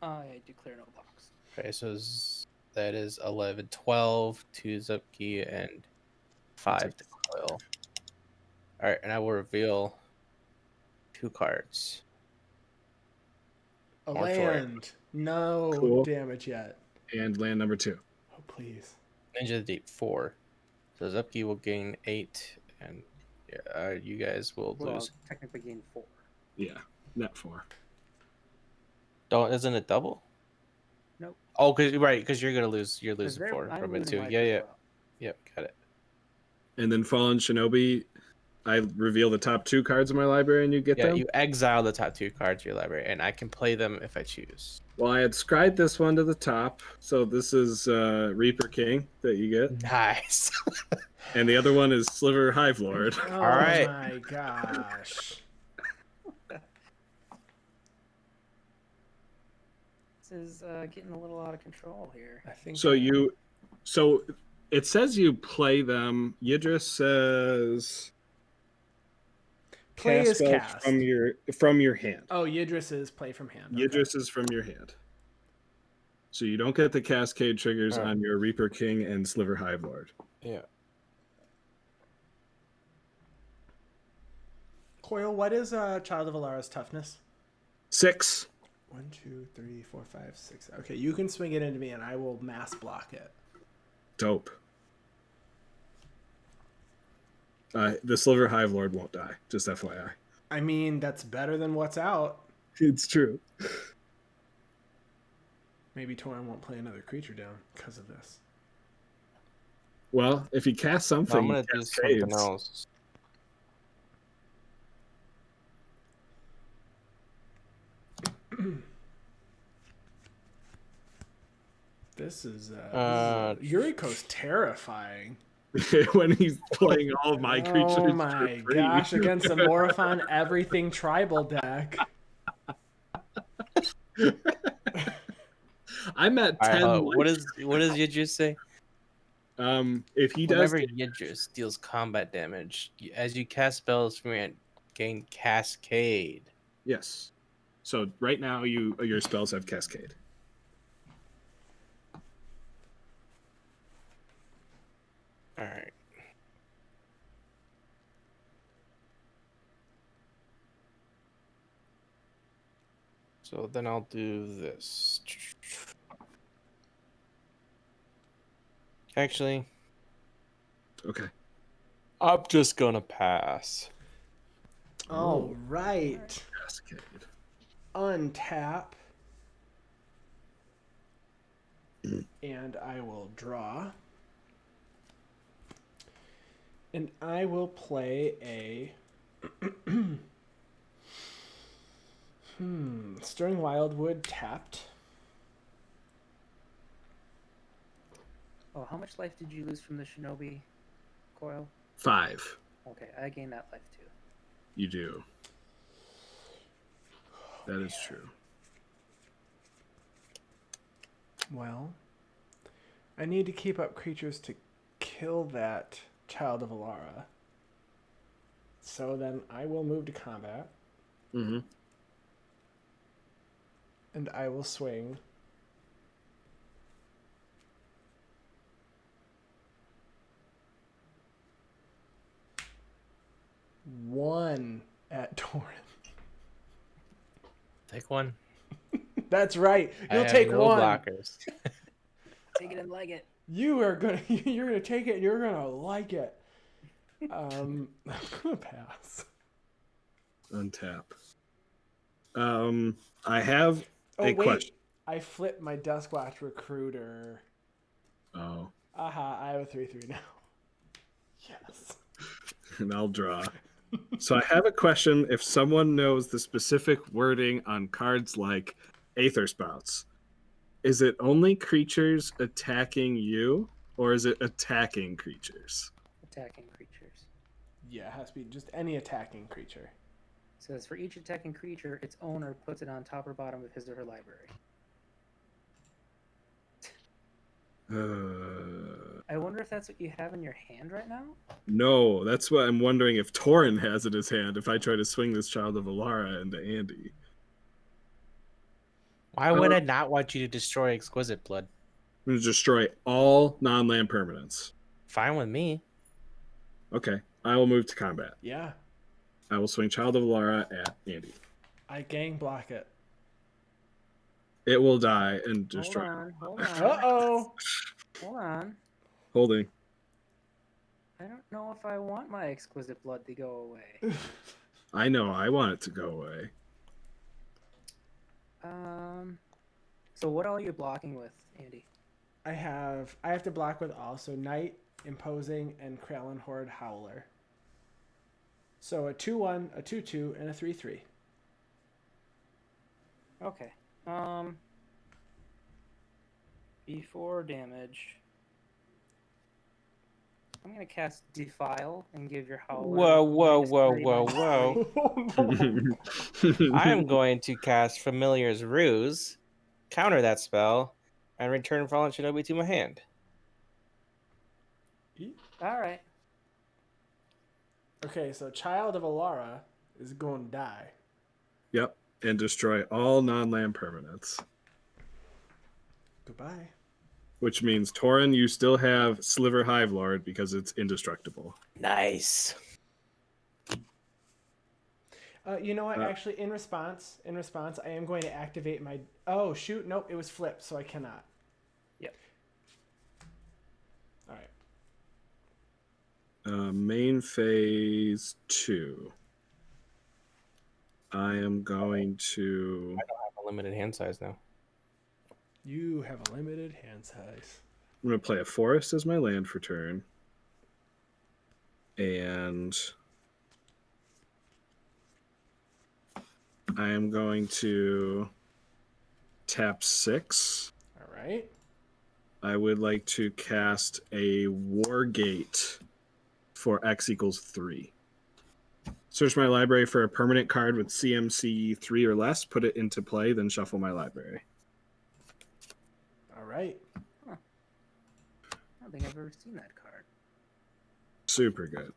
Speaker 3: I declare no blocks.
Speaker 4: Okay, so that is 11, 12 to Zupke and 5 to Coil. All right, and I will reveal 2 cards.
Speaker 1: A
Speaker 4: More Torin.
Speaker 1: land. No
Speaker 2: Cool.
Speaker 1: damage yet.
Speaker 2: And land number 2.
Speaker 1: Oh please.
Speaker 4: Ninja the Deep 4. So Zupke will gain 8, and you guys will
Speaker 3: Well,
Speaker 4: lose.
Speaker 3: technically gain 4.
Speaker 2: Yeah, net 4.
Speaker 4: Isn't it double?
Speaker 3: Nope.
Speaker 4: Oh, because you're gonna lose. You're
Speaker 3: 'Cause
Speaker 4: losing 4
Speaker 3: I'm
Speaker 4: from it
Speaker 3: losing
Speaker 4: too.
Speaker 3: life
Speaker 4: Yeah,
Speaker 3: as
Speaker 4: yeah,
Speaker 3: well.
Speaker 4: yep. Got it.
Speaker 2: And then Fallen Shinobi, I reveal the top 2 cards of my library and you get
Speaker 4: Yeah,
Speaker 2: them?
Speaker 4: you exile the top 2 cards of your library, and I can play them if I choose.
Speaker 2: Well, I had scried this one to the top, so this is Reaper King that you get.
Speaker 4: Nice.
Speaker 2: And the other one is Sliver Hive Lord.
Speaker 1: Oh
Speaker 4: right.
Speaker 1: my gosh.
Speaker 3: This is getting a little out of control here.
Speaker 1: I think
Speaker 2: So it says you play them. Yidris says
Speaker 1: play is
Speaker 2: spells
Speaker 1: cast.
Speaker 2: from your hand.
Speaker 1: Oh, Yidris is play from hand. Okay.
Speaker 2: Yidris is from your hand. So you don't get the cascade triggers
Speaker 4: Alright.
Speaker 2: on your Reaper King and Sliver Hive Lord.
Speaker 4: Yeah.
Speaker 1: Coil, what is Child of Alara's toughness?
Speaker 2: 6.
Speaker 1: 1, 2, 3, 4, 5, 6. Okay, you can swing it into me and I will mass block it.
Speaker 2: Dope. The Sliver Hive Lord won't die, just FYI.
Speaker 1: I mean, that's better than what's out.
Speaker 2: It's true.
Speaker 1: Maybe Torin won't play another creature down because of this.
Speaker 2: Well, if he casts something,
Speaker 4: I'm gonna do something
Speaker 2: cascades.
Speaker 4: else.
Speaker 1: This is Yuriko's terrifying.
Speaker 2: When he's playing all of my creatures.
Speaker 1: Oh
Speaker 2: for
Speaker 1: my
Speaker 2: free.
Speaker 1: gosh, against a Morophon everything tribal deck.
Speaker 2: I'm at
Speaker 4: All
Speaker 2: 10.
Speaker 4: right, what does Yidris say?
Speaker 2: If he does
Speaker 4: Whenever Yidris deals combat damage, as you cast spells from your hand, gain Cascade.
Speaker 2: yes. So right now your spells have cascade.
Speaker 4: All right. So then I'll do this. Actually,
Speaker 2: Okay.
Speaker 4: I'm just gonna pass.
Speaker 1: All right.
Speaker 2: Cascade.
Speaker 1: Untap. And I will draw. And I will play a Stirring Wildwood tapped.
Speaker 3: Oh, how much life did you lose from the Shinobi coil?
Speaker 2: 5.
Speaker 3: Okay, I gained that life too.
Speaker 2: You do. That is true.
Speaker 1: Well, I need to keep up creatures to kill that Child of Alara. So then I will move to combat.
Speaker 2: Mm-hmm.
Speaker 1: And I will swing. One at Torin.
Speaker 4: take one.
Speaker 1: That's right.
Speaker 4: I
Speaker 1: You'll
Speaker 4: have
Speaker 1: take
Speaker 4: no
Speaker 1: one.
Speaker 4: blockers.
Speaker 3: Take it and like it.
Speaker 1: You're gonna take it. And you're gonna like it. I'm gonna pass.
Speaker 2: Untap. I have
Speaker 1: Oh
Speaker 2: a
Speaker 1: wait,
Speaker 2: question.
Speaker 1: I flipped my Duskwatch recruiter.
Speaker 2: Oh,
Speaker 1: Aha, I have a 3/3 now. Yes.
Speaker 2: and I'll draw. So I have a question. If someone knows the specific wording on cards like Aether Spouts, is it only creatures attacking you, or is it attacking creatures?
Speaker 3: Attacking creatures.
Speaker 1: Yeah, it has to be just any attacking creature.
Speaker 3: Says for each attacking creature, its owner puts it on top or bottom of his or her library. I wonder if that's what you have in your hand right now?
Speaker 2: No, that's what I'm wondering if Torin has in his hand if I try to swing this Child of Alara into Andy.
Speaker 4: Why would I not want you to destroy Exquisite Blood?
Speaker 2: I'm going to destroy all non-land permanents.
Speaker 4: Fine with me.
Speaker 2: Okay, I will move to combat.
Speaker 1: Yeah,
Speaker 2: I will swing Child of Alara at Andy.
Speaker 1: I gang block it.
Speaker 2: It will die and destroy.
Speaker 3: Hold on.
Speaker 1: Uh-oh.
Speaker 3: Hold on.
Speaker 2: Holding.
Speaker 3: I don't know if I want my exquisite blood to go away.
Speaker 2: I know I want it to go away.
Speaker 3: So what all are you blocking with, Andy?
Speaker 1: I have to block with also Knight, Imposing, and Kralin Horde Howler. So a 2/1, a 2/2, and a 3/3.
Speaker 3: Okay. Before damage, I'm gonna cast Defile and give your Howler.
Speaker 4: Whoa. I am going to cast Familiar's Ruse, counter that spell, and return Fallen Shinobi to my hand.
Speaker 3: All right.
Speaker 1: Okay, so Child of Alara is going to die.
Speaker 2: Yep, and destroy all non-land permanents.
Speaker 1: Goodbye.
Speaker 2: Which means, Torin, you still have Sliver Hive Lord because it's indestructible.
Speaker 4: Nice.
Speaker 1: You know what? Actually, in response, I am going to activate my... Oh, shoot. Nope, it was flipped, so I cannot.
Speaker 3: Yep.
Speaker 1: All right.
Speaker 2: Main phase 2. I am going to...
Speaker 4: I don't have a limited hand size now.
Speaker 1: You have a limited hand size.
Speaker 2: I'm going to play a forest as my land for turn. And I am going to tap 6.
Speaker 1: All right.
Speaker 2: I would like to cast a War Gate for X equals 3. Search my library for a permanent card with CMC 3 or less, put it into play, then shuffle my library.
Speaker 1: All right.
Speaker 3: Huh. I don't think I've ever seen that card.
Speaker 2: Super good.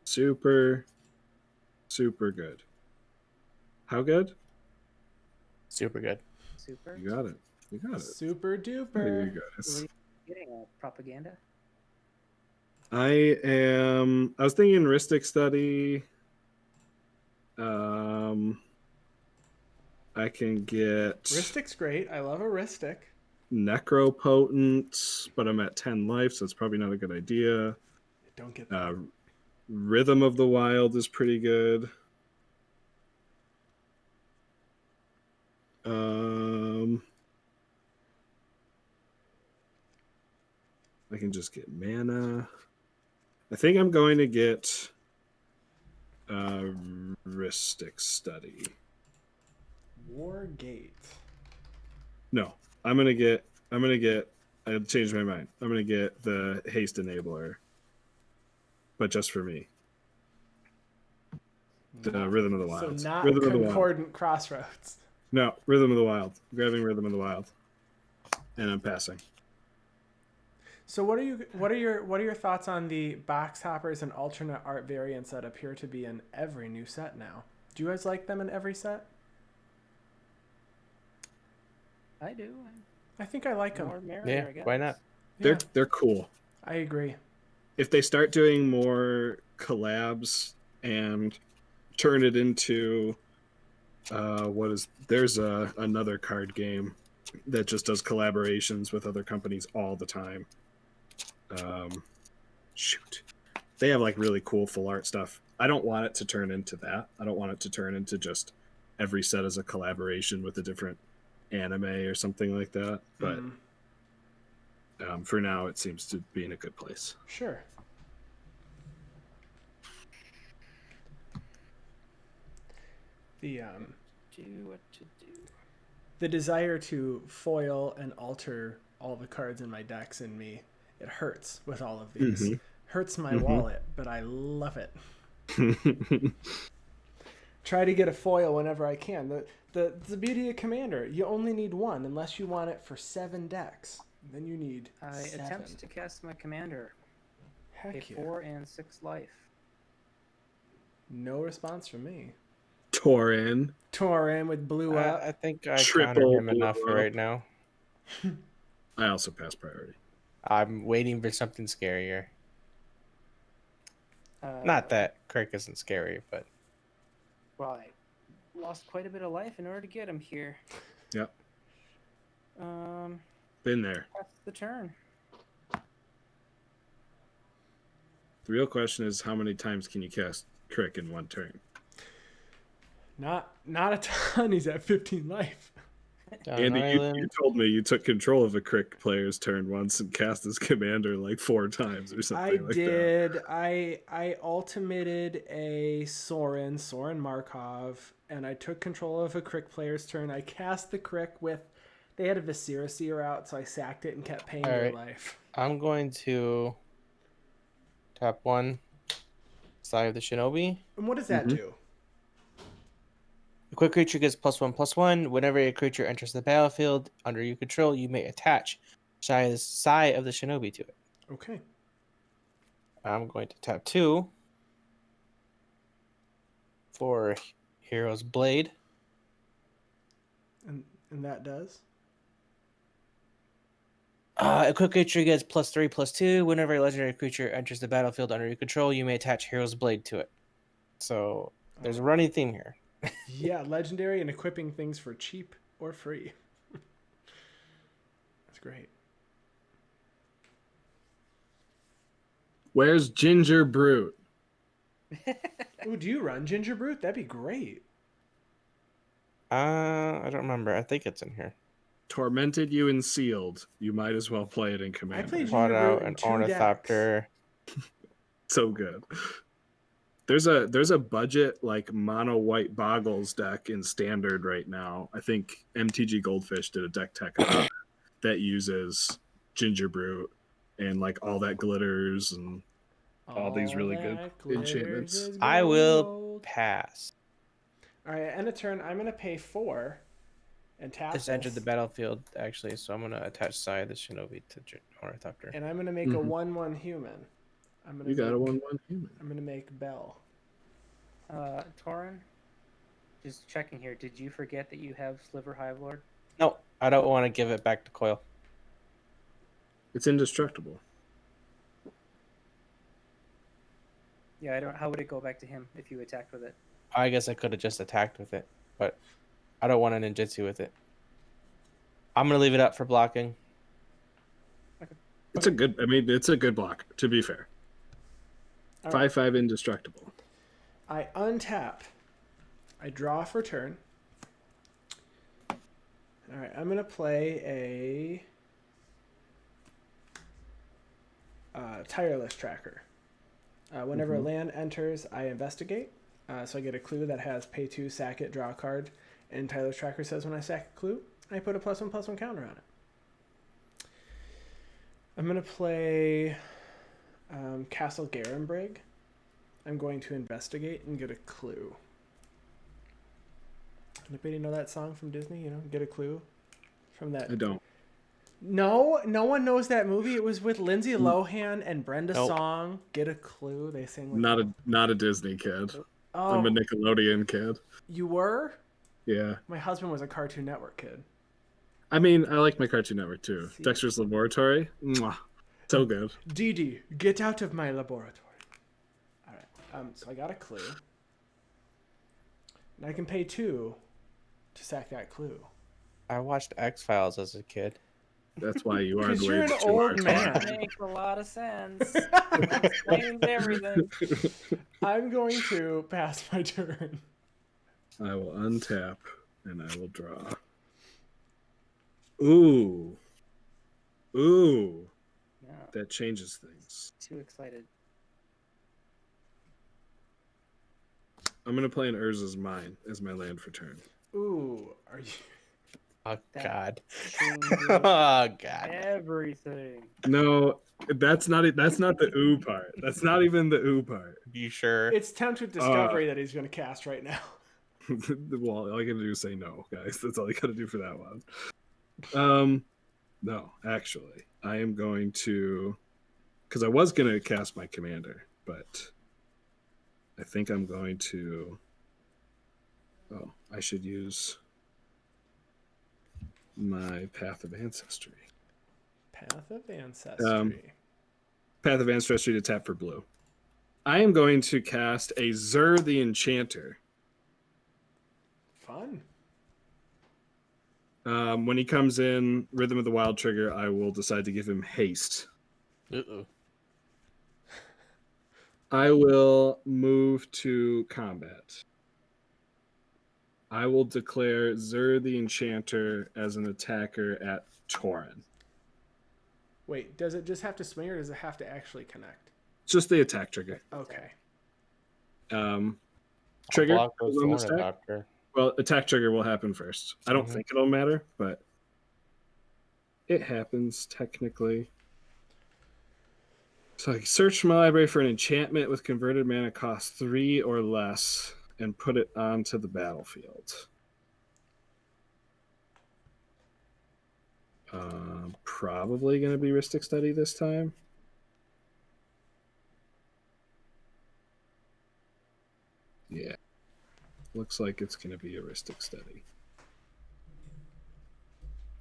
Speaker 2: Super good. How good?
Speaker 4: Super good.
Speaker 3: Super.
Speaker 2: You got it. You got it.
Speaker 1: Super
Speaker 2: There
Speaker 1: duper.
Speaker 2: you go.
Speaker 3: What are you getting? Propaganda?
Speaker 2: I was thinking Ristic Study. I can get
Speaker 1: Ristic's great. I love a Ristic.
Speaker 2: Necropotent, but I'm at 10 life, so it's probably not a good idea.
Speaker 1: Don't get that.
Speaker 2: Rhythm of the Wild is pretty good. I can just get mana. I think I'm going to get Ristic Study.
Speaker 1: War Gate.
Speaker 2: No, I changed my mind. I'm gonna get the Haste Enabler, but just for me. The Rhythm of the Wild.
Speaker 1: So not
Speaker 2: Rhythm of the Wild.
Speaker 1: Concordant Crossroads.
Speaker 2: No, Rhythm of the Wild. I'm grabbing Rhythm of the Wild, and I'm passing.
Speaker 1: So what are your thoughts on the box hoppers and alternate art variants that appear to be in every new set now? Do you guys like them in every set?
Speaker 3: I do.
Speaker 1: I think I like them.
Speaker 3: More merrier,
Speaker 4: Yeah,
Speaker 3: I guess.
Speaker 4: why not?
Speaker 1: Yeah,
Speaker 2: They're cool.
Speaker 1: I agree.
Speaker 2: If they start doing more collabs and turn it into There's another card game that just does collaborations with other companies all the time. Shoot. They have like really cool full art stuff. I don't want it to turn into that. I don't want it to turn into just every set as a collaboration with a different anime or something like that. But for now, it seems to be in a good place.
Speaker 1: Sure. The desire to foil and alter all the cards in my decks in me, it hurts with all of these. Hurts my wallet, but I love it. Try to get a foil whenever I can. The beauty of Commander, you only need one unless you want it for 7 decks. Then you need 7.
Speaker 3: Attempt to cast my commander.
Speaker 1: Heck
Speaker 3: Pay
Speaker 1: yeah.
Speaker 3: 4 and 6 life.
Speaker 1: No response from me.
Speaker 2: Torin
Speaker 1: with blue up.
Speaker 4: I think I
Speaker 2: Triple
Speaker 4: counted him enough
Speaker 2: blue
Speaker 4: for
Speaker 2: up.
Speaker 4: right now.
Speaker 2: I also pass priority.
Speaker 4: I'm waiting for something scarier. Not that Kirk isn't scary, but
Speaker 3: Well, I lost quite a bit of life in order to get him here.
Speaker 2: Yep.
Speaker 3: That's
Speaker 2: Been there.
Speaker 3: the turn.
Speaker 2: The real question is how many times can you cast Crick in one turn?
Speaker 1: Not a ton. He's at 15 life.
Speaker 4: Down
Speaker 2: Andy,
Speaker 4: Island.
Speaker 2: you told me you took control of a Crick player's turn once and cast his commander like 4 times or something
Speaker 1: I
Speaker 2: like that.
Speaker 1: did. I ultimated a Sorin Markov, and I took control of a Crick player's turn. I cast the Crick with... They had a Viscera Seer out, so I sacked it and kept paying their
Speaker 4: Alright.
Speaker 1: life.
Speaker 4: I'm going to tap 1 side of the Shinobi.
Speaker 1: And what does that do?
Speaker 4: A quick creature gets +1/+1. Whenever a creature enters the battlefield under your control, you may attach side of the Shinobi to it.
Speaker 1: Okay.
Speaker 4: I'm going to tap 2 for Hero's Blade.
Speaker 1: And that does?
Speaker 4: A quick creature gets +3/+2. Whenever a legendary creature enters the battlefield under your control, you may attach Hero's Blade to it. So there's a running theme here.
Speaker 1: Yeah, legendary and equipping things for cheap or free. That's great.
Speaker 2: Where's Ginger Brute?
Speaker 1: Ooh, do you run Ginger Brute? That'd be great.
Speaker 4: I don't remember. I think it's in here.
Speaker 2: Tormented you and sealed. You might as well play it in
Speaker 1: I
Speaker 2: commander.
Speaker 1: played
Speaker 4: Plot
Speaker 1: Ginger
Speaker 4: out
Speaker 1: Brute in
Speaker 4: an
Speaker 1: 2
Speaker 4: Ornithopter.
Speaker 2: So good. There's a budget like mono white boggles deck in standard right now. I think MTG Goldfish did a deck tech on it that uses Ginger Brute and like all that glitters and all these really good
Speaker 1: that glitters
Speaker 2: enchantments.
Speaker 1: is
Speaker 4: I will
Speaker 1: gold.
Speaker 4: pass.
Speaker 1: All right, end of turn. I'm gonna pay 4 and tap
Speaker 4: This entered the battlefield, actually, so I'm going to attach Sai of the Shinobi to Ornithopter.
Speaker 1: and I'm gonna make a 1/1 human. I'm gonna
Speaker 2: You got a
Speaker 1: make-
Speaker 2: 1/1 human.
Speaker 1: I'm gonna make Bell.
Speaker 3: Torin, just checking here. Did you forget that you have Sliver Hive Lord?
Speaker 4: No, I don't want to give it back to Coil.
Speaker 2: It's indestructible.
Speaker 3: Yeah, I don't. How would it go back to him if you attacked with it?
Speaker 4: I guess I could have just attacked with it, but I don't want a ninjutsu with it. I'm going to leave it up for blocking.
Speaker 2: It's a good block, to be fair.
Speaker 1: All right.
Speaker 2: 5/5 indestructible.
Speaker 1: I untap. I draw for turn. All right, I'm gonna play a tireless tracker. Whenever a land enters, I investigate. So I get a clue that has pay 2, sack it, draw a card, and tireless tracker says when I sack a clue, I put a +1/+1 counter on it. I'm gonna play Castle Garenbrig. I'm going to investigate and get a clue. Anybody know that song from Disney? You know, get a clue from that.
Speaker 2: I don't.
Speaker 1: No one knows that movie. It was with Lindsay Lohan and Brenda
Speaker 4: Nope.
Speaker 1: Song. Get a clue. They sing. Like,
Speaker 2: Not a Disney kid.
Speaker 1: oh,
Speaker 2: I'm a Nickelodeon kid.
Speaker 1: you were?
Speaker 2: Yeah.
Speaker 1: My husband was a Cartoon Network kid.
Speaker 2: I mean, I like my Cartoon Network too.
Speaker 1: See.
Speaker 2: Dexter's Laboratory. Mwah. So good.
Speaker 1: Dee Dee, get out of my laboratory. All right. So I got a clue. And I can pay 2 to sack that clue.
Speaker 4: I watched X-Files as a kid.
Speaker 2: That's why you are
Speaker 1: Because
Speaker 2: the
Speaker 1: you're
Speaker 2: way
Speaker 1: an
Speaker 2: that you
Speaker 1: old
Speaker 2: are.
Speaker 1: man.
Speaker 3: That makes a lot of sense. That explains everything.
Speaker 1: I'm going to pass my turn.
Speaker 2: I will untap and I will draw. Ooh. Ooh.
Speaker 3: Yeah,
Speaker 2: That changes things.
Speaker 3: too excited.
Speaker 2: I'm going to play an Urza's Mine as my land for turn.
Speaker 1: Ooh, are you?
Speaker 4: Oh
Speaker 3: That
Speaker 4: God.
Speaker 3: changes
Speaker 4: Oh God.
Speaker 3: everything.
Speaker 2: No, that's not it. That's not the ooh part. That's not even the ooh part.
Speaker 4: You sure?
Speaker 1: It's tempted discovery that he's going to cast right now.
Speaker 2: Well, all I gotta do is say no, guys. That's all I gotta do for that one. No, actually, I am going to, because I was gonna cast my commander, but I think I'm going to. Oh, I should use my Path of Ancestry.
Speaker 1: Path of Ancestry.
Speaker 2: Path of Ancestry to tap for blue. I am going to cast a Zur the Enchanter.
Speaker 1: Fun.
Speaker 2: When he comes in, Rhythm of the Wild trigger, I will decide to give him haste.
Speaker 4: Uh-oh.
Speaker 2: I will move to combat. I will declare Zur the Enchanter as an attacker at Torin.
Speaker 1: Wait, does it just have to swing or does it have to actually connect?
Speaker 2: Just the attack trigger.
Speaker 1: Okay.
Speaker 2: Trigger
Speaker 4: Block goes
Speaker 2: on the
Speaker 4: Thorn
Speaker 2: stack?
Speaker 4: Adopter.
Speaker 2: Well, attack trigger will happen first. I don't
Speaker 4: Mhm.
Speaker 2: think it'll matter, but it happens technically. So I search my library for an enchantment with converted mana cost 3 or less and put it onto the battlefield. Probably going to be Rhystic Study this time. Yeah. Looks like it's going to be a Rhystic Study.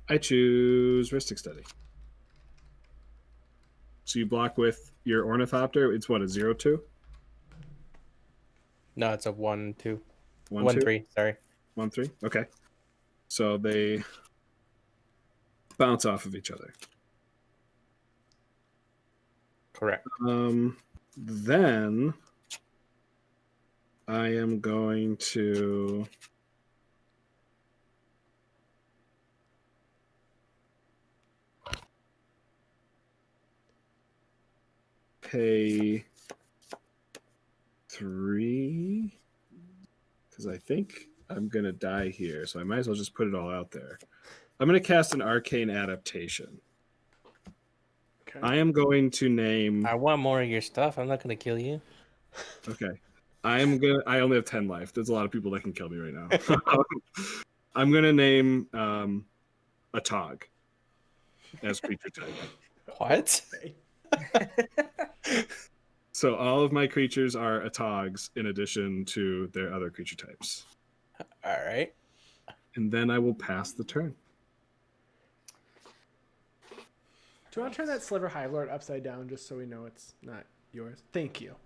Speaker 2: I choose Rhystic Study. So you block with your Ornithopter. It's what, a 0/2?
Speaker 4: No, it's a 1/2.
Speaker 2: 1/2?
Speaker 4: 1/3. Sorry.
Speaker 2: 1/3? Okay. So they bounce off of each other.
Speaker 4: Correct.
Speaker 2: Then I am going to pay 3 because I think I'm going to die here. So I might as well just put it all out there. I'm going to cast an Arcane Adaptation.
Speaker 1: Okay.
Speaker 2: I am going to name.
Speaker 4: I want more of your stuff. I'm not going to kill you.
Speaker 2: Okay. I only have 10 life. There's a lot of people that can kill me right now. I'm going to name a Tog as creature type.
Speaker 4: What?
Speaker 2: So all of my creatures are Atogs in addition to their other creature types.
Speaker 4: All right.
Speaker 2: And then I will pass the turn.
Speaker 1: Do you want to turn that Sliver Hive Lord upside down just so we know it's not yours? Thank you.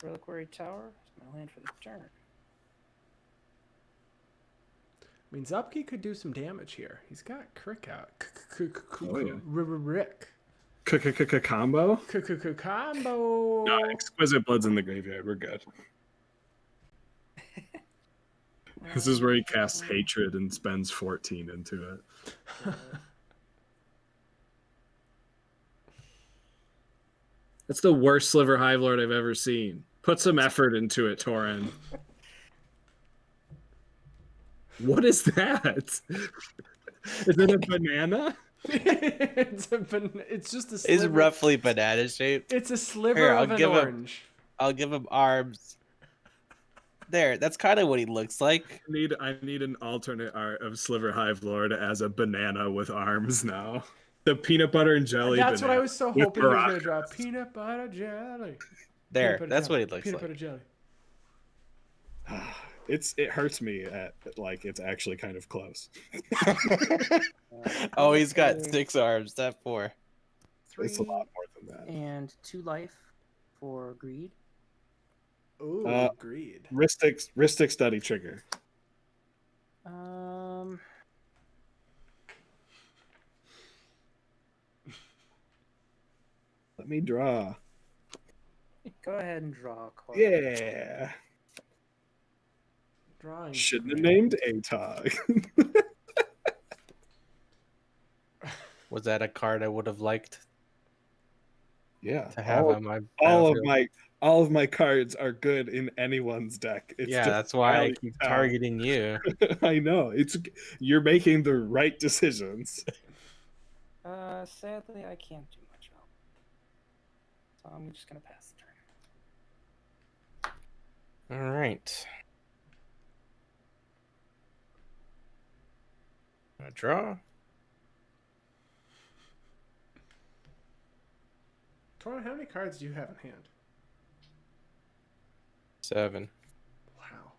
Speaker 3: Reliquary Tower is my land for the turn.
Speaker 1: I mean, Zupke could do some damage here. He's got Crick out.
Speaker 2: Oh, yeah.
Speaker 1: Rick.
Speaker 2: Combo?
Speaker 1: Combo.
Speaker 2: No, Exquisite Blood's in the graveyard. We're good. This is where he casts Hatred and spends 14 into it. That's the worst Sliver Hive Lord I've ever seen. Put some effort into it, Torin. What is that? Is it a banana?
Speaker 1: It's just a sliver.
Speaker 4: It's roughly banana shaped.
Speaker 1: It's a sliver
Speaker 4: Here,
Speaker 1: of an orange.
Speaker 4: I'll give him arms. There, that's kind of what he looks like.
Speaker 2: I need an alternate art of Sliver Hive Lord as a banana with arms now. The peanut butter and jelly.
Speaker 1: That's what I
Speaker 2: banana
Speaker 1: was so
Speaker 2: with
Speaker 1: hoping he was going to
Speaker 2: maracas.
Speaker 1: draw. Peanut butter jelly.
Speaker 4: There,
Speaker 1: Peanut butter
Speaker 4: that's
Speaker 1: jelly.
Speaker 4: what he looks
Speaker 1: Peanut
Speaker 4: like.
Speaker 1: butter jelly.
Speaker 2: It hurts me at like it's actually kind of close.
Speaker 4: Oh, he's got 6 arms, not 4.
Speaker 2: It's a lot more than that.
Speaker 3: And 2 life for greed.
Speaker 1: Ooh, greed.
Speaker 2: Rhystic Study trigger.
Speaker 3: Um,
Speaker 2: Let me draw.
Speaker 3: go ahead and draw a card.
Speaker 2: Yeah.
Speaker 1: Drawing.
Speaker 2: Shouldn't have named Atog.
Speaker 4: Was that a card I would have liked
Speaker 2: Yeah.
Speaker 4: to have on my
Speaker 2: all
Speaker 4: battlefield?
Speaker 2: of my cards are good in anyone's deck. It's
Speaker 4: Yeah,
Speaker 2: just
Speaker 4: that's why I
Speaker 2: rally
Speaker 4: keep
Speaker 2: town.
Speaker 4: targeting you.
Speaker 2: I know. You're making the right decisions.
Speaker 3: Sadly, I can't do much else. So I'm just gonna pass the turn.
Speaker 4: All right. I draw.
Speaker 1: Torin, how many cards do you have in hand?
Speaker 4: 7.
Speaker 1: Wow.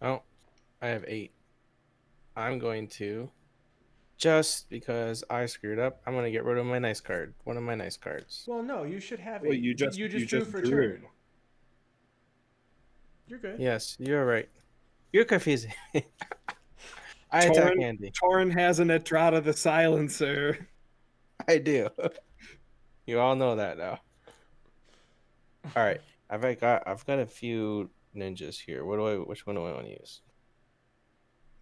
Speaker 4: Oh, I have 8. I'm going to, just because I screwed up, I'm going to get rid of my nice card. One of my nice cards.
Speaker 1: Well, no, you should have
Speaker 2: Well,
Speaker 1: eight.
Speaker 2: you just
Speaker 1: drew for
Speaker 2: drew.
Speaker 1: turn. You're good.
Speaker 4: Yes, you're right. You're confusing. I attack Andy.
Speaker 2: Torin has an Etrata the Silencer.
Speaker 4: I do. You all know that now. All right, I've got a few ninjas here. Which one do I want to use?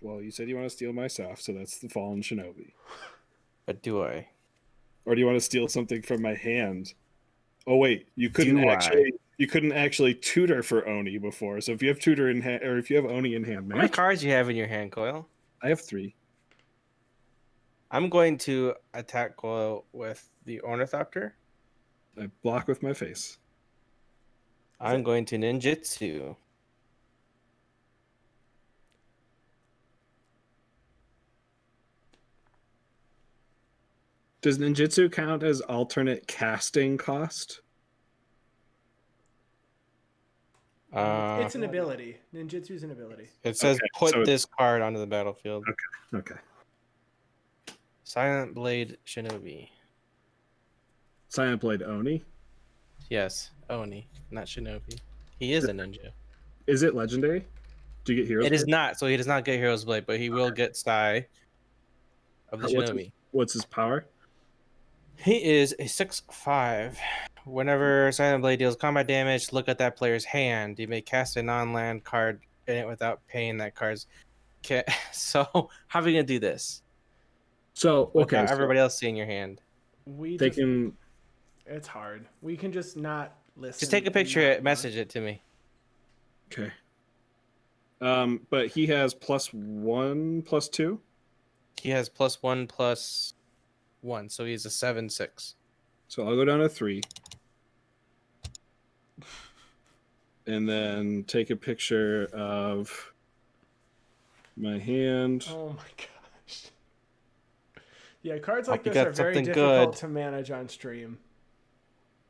Speaker 2: Well, you said you want to steal my stuff, so that's the Fallen Shinobi.
Speaker 4: But do I?
Speaker 2: Or do you want to steal something from my hand? Oh wait, you couldn't actually tutor for Oni before. So if you have tutor in hand, or if you have Oni in hand,
Speaker 4: How many cards do you have in your hand, Coil?
Speaker 2: I have 3.
Speaker 4: I'm going to attack Coil with the Ornithopter.
Speaker 2: I block with my face.
Speaker 4: I'm going to ninjutsu.
Speaker 2: Does ninjutsu count as alternate casting cost?
Speaker 1: It's an ability. Ninjutsu is an ability.
Speaker 4: It says put this card onto the battlefield.
Speaker 2: Okay.
Speaker 4: Silent Blade Shinobi.
Speaker 2: Silent Blade Oni?
Speaker 4: Yes, Oni, not Shinobi. He is a ninja.
Speaker 2: Is it legendary? Do you get Heroes
Speaker 4: It is
Speaker 2: Blade?
Speaker 4: not, so he does not get Hero's Blade, but he will get Sai of the Shinobi.
Speaker 2: What's his power?
Speaker 4: He is a 6/5. Whenever Silent Blade deals combat damage, look at that player's hand. You may cast a non-land card in it without paying that card's. So how are we gonna do this?
Speaker 2: So
Speaker 4: Without everybody else seeing your hand.
Speaker 1: It's hard. We can just not listen.
Speaker 4: Just take a picture, message it to me.
Speaker 2: Okay. But he has +1, +2.
Speaker 4: He has +1/+1, so he's a 7/6.
Speaker 2: So I'll go down to 3. And then take a picture of my hand.
Speaker 1: Oh my gosh. Yeah, cards like
Speaker 4: Hope you
Speaker 1: this
Speaker 4: got
Speaker 1: are very
Speaker 4: something
Speaker 1: difficult
Speaker 4: good.
Speaker 1: to manage on stream.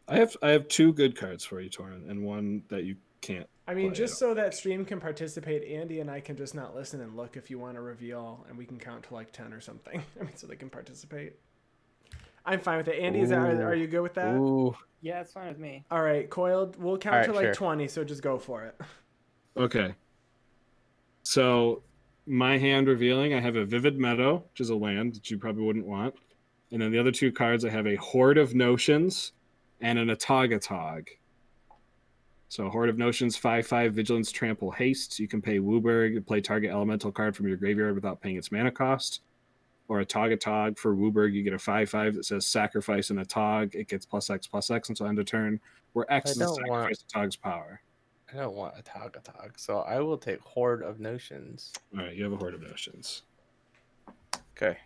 Speaker 2: I have 2 good cards for you, Torin, and one that you can't.
Speaker 1: I mean,
Speaker 2: play
Speaker 1: just
Speaker 2: at
Speaker 1: so that stream can participate, Andy and I can just not listen and look if you want to reveal, and we can count to like 10 or something. I mean, so they can participate. I'm fine with it. Andy, are you good with that?
Speaker 4: Ooh.
Speaker 3: Yeah, it's fine with me.
Speaker 1: All right, Coiled. We'll count
Speaker 4: All right,
Speaker 1: to like
Speaker 4: sure.
Speaker 1: 20, so just go for it.
Speaker 2: Okay. So my hand revealing, I have a Vivid Meadow, which is a land that you probably wouldn't want. And then the other 2 cards, I have a Horde of Notions and an Atagatog. So Horde of Notions, 5/5 Vigilance, Trample, Haste. You can pay Wooburg and play target elemental card from your graveyard without paying its mana cost. Or a Tagatog for Wooburg, you get a 5/5 that says Sacrifice and a Tog. It gets +X/+X until end of turn, where X
Speaker 4: I
Speaker 2: is the
Speaker 4: don't want-
Speaker 2: sacrifice of Tog's power.
Speaker 4: I don't want a Tagatog, so I will take Horde of Notions.
Speaker 2: All right, you have a Horde of Notions.
Speaker 4: Okay.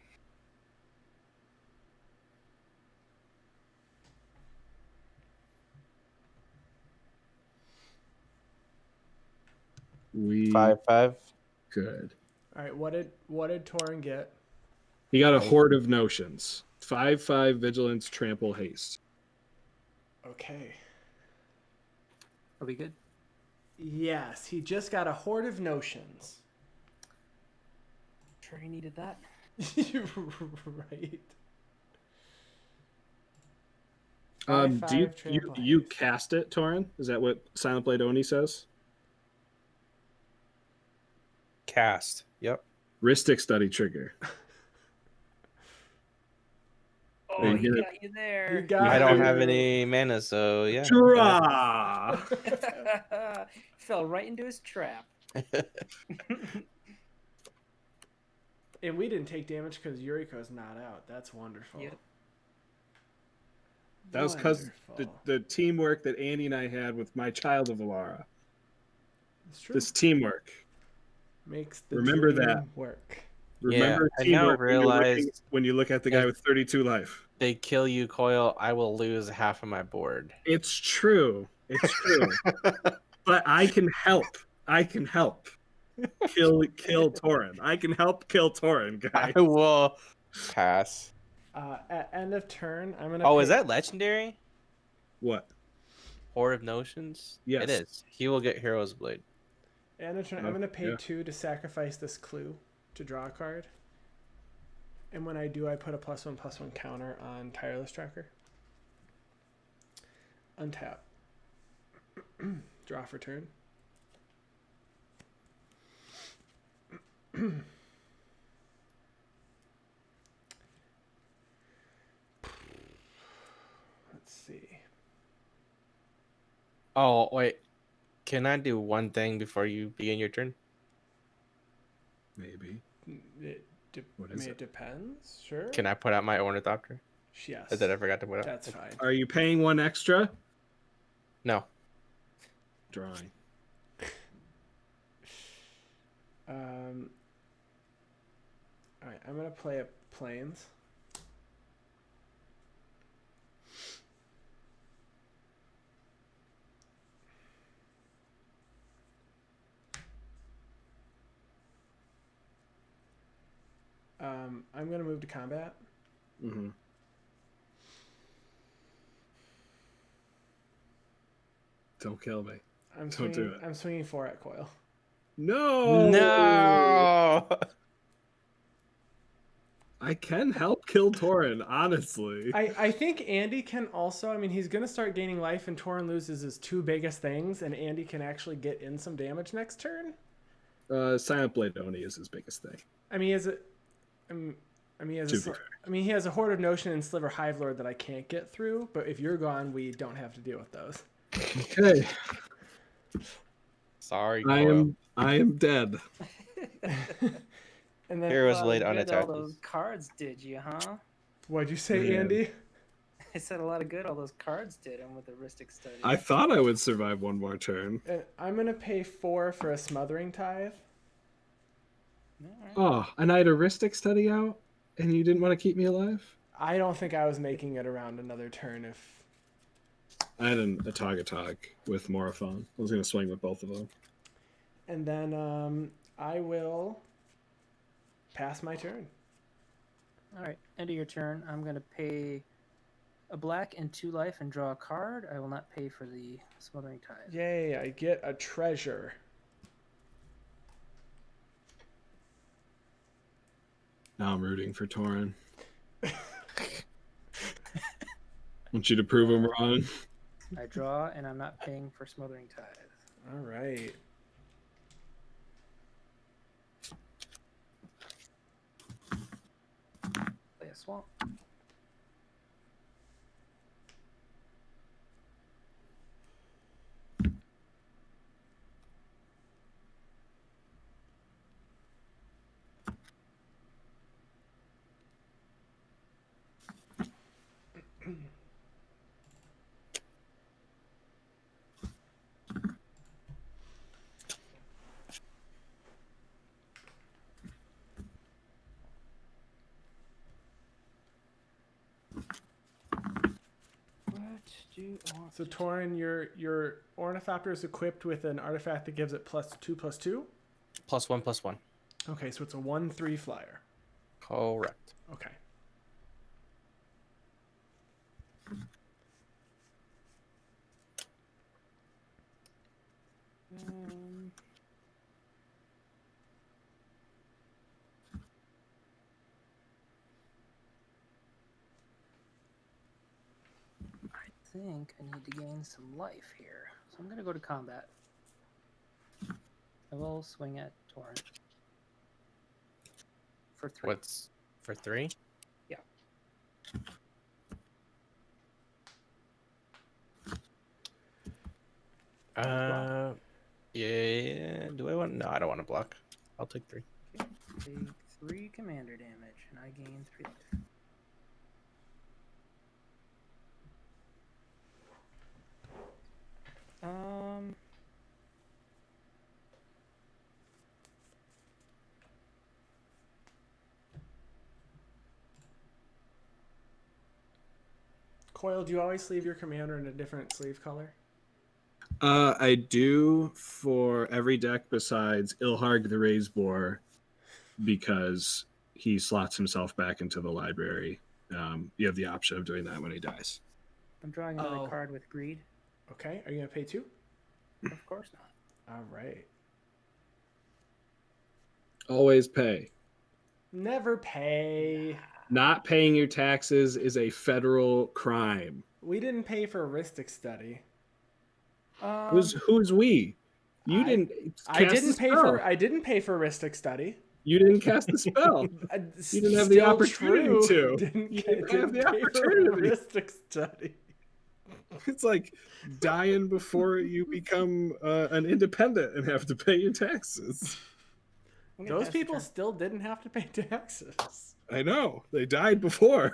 Speaker 2: We
Speaker 4: 5/5.
Speaker 2: good.
Speaker 1: All right, what did Torin get?
Speaker 2: He got a Horde of Notions. 5/5 Vigilance, Trample, Haste.
Speaker 1: Okay.
Speaker 3: Are we good?
Speaker 1: Yes, he just got a Horde of Notions.
Speaker 3: Sure he needed that.
Speaker 1: Right.
Speaker 2: Do you,
Speaker 1: 5/5
Speaker 2: you
Speaker 1: trample
Speaker 2: you
Speaker 1: haste.
Speaker 2: cast it, Torin? Is that what Silent Blade Oni says?
Speaker 4: Cast. Yep.
Speaker 2: Ristic study trigger.
Speaker 3: Oh,
Speaker 2: you
Speaker 3: he
Speaker 2: gonna-
Speaker 3: got you there.
Speaker 1: He got
Speaker 4: I don't
Speaker 1: you.
Speaker 4: have any mana, so yeah.
Speaker 2: Draw.
Speaker 3: Fell right into his trap.
Speaker 1: And we didn't take damage because Yuriko's not out. That's wonderful.
Speaker 3: Yep.
Speaker 2: That was because
Speaker 1: Wonderful.
Speaker 2: the teamwork that Andy and I had with my child of Alara.
Speaker 1: It's true.
Speaker 2: This teamwork.
Speaker 1: Makes the
Speaker 2: Remember
Speaker 1: dream
Speaker 2: that.
Speaker 1: work.
Speaker 2: Remember
Speaker 4: I now
Speaker 2: teamwork
Speaker 4: realize
Speaker 2: when you look at the guy
Speaker 4: if-
Speaker 2: with 32 life.
Speaker 4: They kill you, Coil. I will lose half of my board.
Speaker 2: It's true. It's true. But I can help. I can help. Kill Torin. I can help kill Torin, guys.
Speaker 4: I will pass.
Speaker 1: At end of turn, I'm gonna.
Speaker 4: Oh,
Speaker 1: pay-
Speaker 4: is that legendary?
Speaker 2: What?
Speaker 4: Horde of Notions?
Speaker 2: Yes.
Speaker 4: It is. He will get Hero's Blade.
Speaker 1: End of turn,
Speaker 2: Oh,
Speaker 1: I'm gonna pay
Speaker 2: yeah.
Speaker 1: 2 to sacrifice this clue to draw a card. And when I do, I put a +1/+1 counter on Tireless Tracker. Untap. Draw for turn. Let's see.
Speaker 4: Oh, wait. Can I do one thing before you begin your turn?
Speaker 2: Maybe. What is
Speaker 1: It
Speaker 2: it?
Speaker 1: depends. Sure.
Speaker 4: Can I put out my Ornithopter
Speaker 1: Yes.
Speaker 4: that I forgot to put out?
Speaker 1: That's fine.
Speaker 2: Are you paying 1 extra?
Speaker 4: No.
Speaker 2: Drawing.
Speaker 1: All right, I'm gonna play a Plains. I'm gonna move to combat.
Speaker 2: Mm-hmm. Don't kill me. Don't do it.
Speaker 1: I'm swinging 4 at Coil.
Speaker 2: No!
Speaker 4: No.
Speaker 2: I can help kill Torin, honestly.
Speaker 1: I think Andy can also. I mean, he's gonna start gaining life, and Torin loses his 2 biggest things, and Andy can actually get in some damage next turn.
Speaker 2: Silent Blade Oni is his biggest thing.
Speaker 1: I mean, he has a. he has a Horde of Notion and Sliver Hive Lord that I can't get through. But if you're gone, we don't have to deal with those.
Speaker 2: Okay.
Speaker 4: Sorry,
Speaker 2: I
Speaker 4: Coil.
Speaker 2: am dead.
Speaker 1: And then
Speaker 4: Hero's
Speaker 3: Well,
Speaker 4: Blade
Speaker 3: good
Speaker 4: unattacked.
Speaker 3: all those cards did you, huh?
Speaker 1: what'd you say,
Speaker 2: Man.
Speaker 1: Andy?
Speaker 3: I said a lot of good all those cards did and with the Ristic Study.
Speaker 2: I thought I would survive one more turn.
Speaker 1: And I'm gonna pay 4 for a Smothering Tithe.
Speaker 3: Alright.
Speaker 2: Oh, and I had a Ristic study out, and you didn't want to keep me alive?
Speaker 1: I don't think I was making it around another turn if.
Speaker 2: I had a Tog with Morophon. I was going to swing with both of them.
Speaker 1: And then I will pass my turn.
Speaker 3: Alright, end of your turn. I'm going to pay a black and 2 life and draw a card. I will not pay for the Smothering Tithe.
Speaker 1: Yay, I get a treasure.
Speaker 2: Now I'm rooting for Torin. Want you to prove him wrong.
Speaker 3: I draw, and I'm not paying for Smothering Tithe.
Speaker 1: All right.
Speaker 3: Play a swamp. What do I want
Speaker 1: So
Speaker 3: to
Speaker 1: Torin, your Ornithopter is equipped with an artifact that gives it +2/+2.
Speaker 4: +1/+1.
Speaker 1: Okay, so it's a 1/3 flyer.
Speaker 4: Correct.
Speaker 1: Okay.
Speaker 3: think I need to gain some life here. So I'm going to go to combat. I will swing at Torin. For 3.
Speaker 4: What's for 3?
Speaker 3: Yeah.
Speaker 4: Yeah. Do I want? No, I don't want to block. I'll take 3.
Speaker 3: Okay. Take 3 commander damage, and I gain 3 life.
Speaker 1: Coil, do you always sleeve your commander in a different sleeve color?
Speaker 2: I do for every deck besides Ilharg the Razeboar, because he slots himself back into the library. You have the option of doing that when he dies.
Speaker 3: I'm drawing another card with greed.
Speaker 1: Okay, are you going to pay 2?
Speaker 3: Of course not.
Speaker 1: All right.
Speaker 2: Always pay.
Speaker 1: Never pay.
Speaker 2: Not paying your taxes is a federal crime.
Speaker 1: We didn't pay for a Ristic study.
Speaker 2: Who's we? You didn't.
Speaker 1: I didn't pay for Ristic study.
Speaker 2: You didn't cast the spell. You didn't have the
Speaker 1: Still
Speaker 2: opportunity
Speaker 1: true.
Speaker 2: to.
Speaker 1: Didn't
Speaker 2: You
Speaker 1: get-
Speaker 2: didn't have the
Speaker 1: didn't pay for
Speaker 2: opportunity.
Speaker 1: Ristic study.
Speaker 2: It's like dying before you become an independent and have to pay your taxes.
Speaker 3: I'm gonna
Speaker 1: Those
Speaker 3: pass the
Speaker 1: people
Speaker 3: turn.
Speaker 1: still didn't have to pay taxes.
Speaker 2: I know. They died before.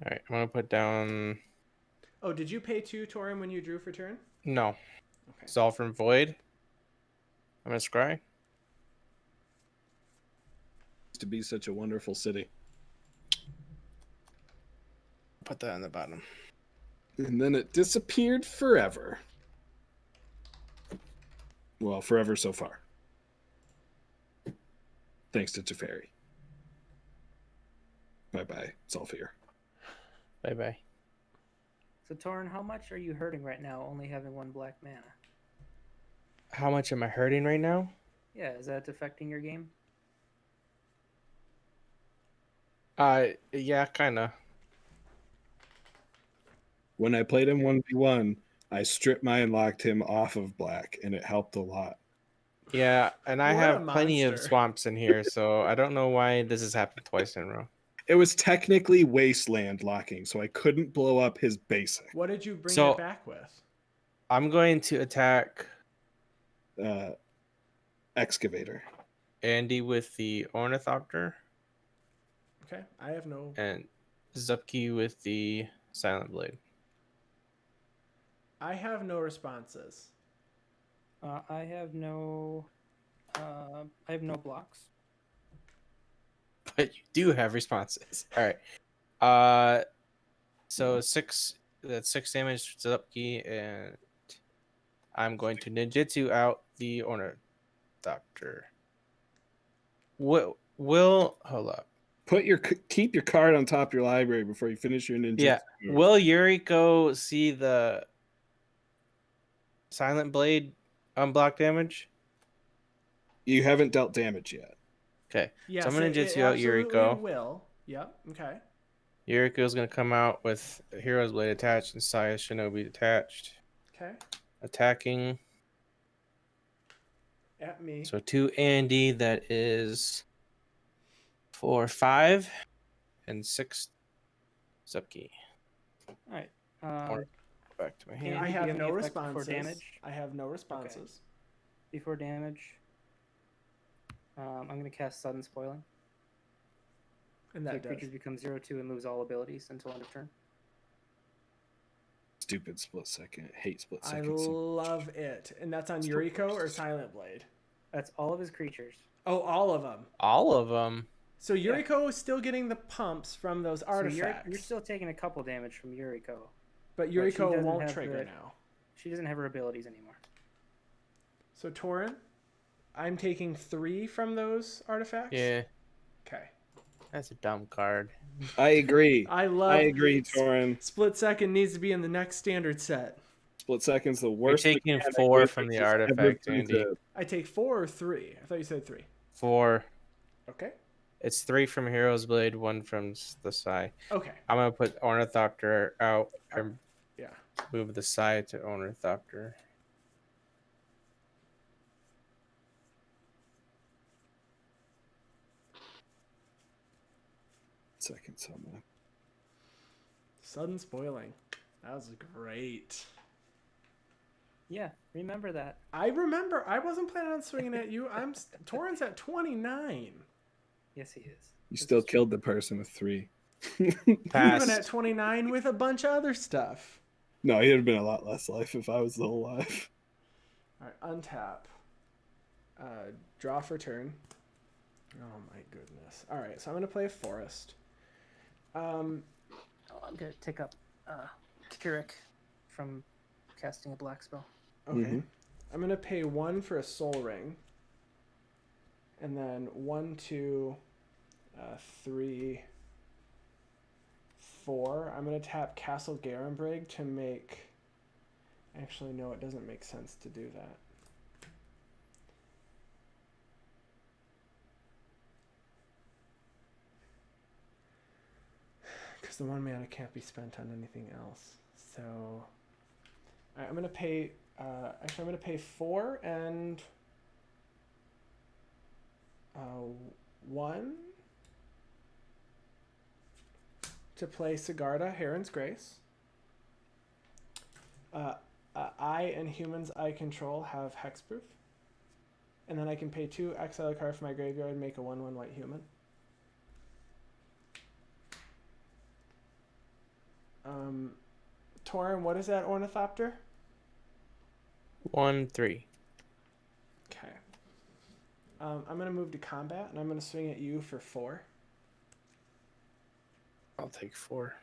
Speaker 4: All right, I'm gonna put down.
Speaker 1: Oh, did you pay 2, Torin, when you drew for turn?
Speaker 4: No.
Speaker 1: Okay.
Speaker 4: Solve from Void. I'm gonna scry.
Speaker 2: To be such a wonderful city.
Speaker 4: Put that on the bottom.
Speaker 2: And then it disappeared forever. Well, forever so far. Thanks to Teferi. Bye-bye. It's all fear.
Speaker 4: Bye bye.
Speaker 3: So Torin, how much are you hurting right now, only having 1 black mana?
Speaker 4: How much am I hurting right now?
Speaker 3: Yeah, is that affecting your game?
Speaker 4: Yeah, kinda.
Speaker 2: When I played him 1v1, I stripped mine and locked him off of black, and it helped a lot.
Speaker 4: Yeah, and I
Speaker 1: What
Speaker 4: have
Speaker 1: a
Speaker 4: plenty of
Speaker 1: monster.
Speaker 4: swamps in here, so I don't know why this has happened twice in a row.
Speaker 2: It was technically wasteland locking, so I couldn't blow up his basic.
Speaker 1: What did you bring
Speaker 4: So-
Speaker 1: it back with?
Speaker 4: I'm going to attack
Speaker 2: Excavator.
Speaker 4: Andy with the Ornithopter
Speaker 1: Okay, I have no...
Speaker 4: and Zupke with the Silent Blade.
Speaker 1: I have no responses.
Speaker 3: I have no blocks.
Speaker 4: But you do have responses. All right. So 6. That's 6 damage to Zupke, and I'm going to ninjutsu out the Ornithopter. Will hold up.
Speaker 2: Keep your card on top of your library before you finish your ninja.
Speaker 4: Yeah. Will Yuriko see the Silent Blade unblock damage?
Speaker 2: You haven't dealt damage yet.
Speaker 4: Okay.
Speaker 1: Yes,
Speaker 4: so I'm gonna
Speaker 1: it
Speaker 4: ninjutsu out
Speaker 1: absolutely
Speaker 4: Yuriko.
Speaker 1: will. Yep, okay.
Speaker 4: Yuriko's gonna come out with Hero's Blade attached and Saya Shinobi attached.
Speaker 1: Okay,
Speaker 4: Attacking.
Speaker 1: at me.
Speaker 4: So 2 Andy, that is 4, 5, and 6 Zupke.
Speaker 3: All right.
Speaker 4: Back to my
Speaker 3: Andy,
Speaker 4: hand.
Speaker 1: I
Speaker 3: do you
Speaker 1: have
Speaker 3: have
Speaker 1: no
Speaker 3: any effect before
Speaker 1: responses.
Speaker 3: damage?
Speaker 1: I have no responses.
Speaker 3: Before damage, I'm going to cast Sudden Spoiling.
Speaker 1: And
Speaker 3: So
Speaker 1: that does.
Speaker 3: creatures become 0/2 and lose all abilities until end of turn.
Speaker 2: Stupid split second. Hate split
Speaker 1: I
Speaker 2: second.
Speaker 1: love it. And that's on Yuriko or Silent Blade?
Speaker 3: That's all of his creatures.
Speaker 1: Oh, all of them.
Speaker 4: All of them.
Speaker 1: So Yuriko is still getting the pumps from those artifacts.
Speaker 3: So you're still taking a couple damage from Yuriko.
Speaker 1: but
Speaker 3: she
Speaker 1: Yuriko
Speaker 3: doesn't
Speaker 1: won't
Speaker 3: have
Speaker 1: trigger
Speaker 3: the-
Speaker 1: now.
Speaker 3: She doesn't have her abilities anymore.
Speaker 1: So Torin, I'm taking 3 from those artifacts?
Speaker 4: Yeah.
Speaker 1: Okay.
Speaker 4: That's a dumb card.
Speaker 2: I agree.
Speaker 1: I love.
Speaker 2: I agree, Torin.
Speaker 1: Split second needs to be in the next standard set.
Speaker 2: Split second's the
Speaker 4: You're
Speaker 2: worst.
Speaker 4: taking
Speaker 2: mechanic
Speaker 4: 4
Speaker 2: Wizards
Speaker 4: from the
Speaker 2: has ever
Speaker 4: artifact, Andy.
Speaker 2: printed.
Speaker 1: I take 4 or 3. I thought you said 3.
Speaker 4: 4.
Speaker 1: Okay.
Speaker 4: It's 3 from Hero's Blade, 1 from the Sai.
Speaker 1: Okay.
Speaker 4: I'm gonna put Ornithopter out and
Speaker 1: Yeah.
Speaker 4: move the Sai to Ornithopter.
Speaker 2: Second summon.
Speaker 1: Sudden spoiling. That was great.
Speaker 3: Yeah, remember that.
Speaker 1: I remember. I wasn't planning on swinging at you. Torin's at 29.
Speaker 3: Yes, he is.
Speaker 2: You still killed the person with 3.
Speaker 4: Pass.
Speaker 1: Even at 29 with a bunch of other stuff.
Speaker 2: No, he would have been a lot less life if I was still alive.
Speaker 1: All right, untap. Draw for turn. Oh my goodness. All right, so I'm gonna play a forest.
Speaker 3: Oh, I'm gonna take up Kirik from casting a black spell.
Speaker 1: Okay.
Speaker 2: Mhm.
Speaker 1: I'm gonna pay 1 for a soul ring. And then 1, 2, 3, 4. I'm gonna tap Castle Garenbrig to make. Actually, no, it doesn't make sense to do that. Because the 1 mana can't be spent on anything else. So, all right, I'm gonna pay. Actually, I'm gonna pay 4 and 1 to play Sigarda, Heron's Grace. I and humans I control have hexproof. And then I can pay 2, exile a card from my graveyard, and make a 1/1 white human. Torin, what is that Ornithopter?
Speaker 4: 1, 3.
Speaker 1: Okay. I'm going to move to combat, and I'm going to swing at you for 4.
Speaker 4: I'll take 4.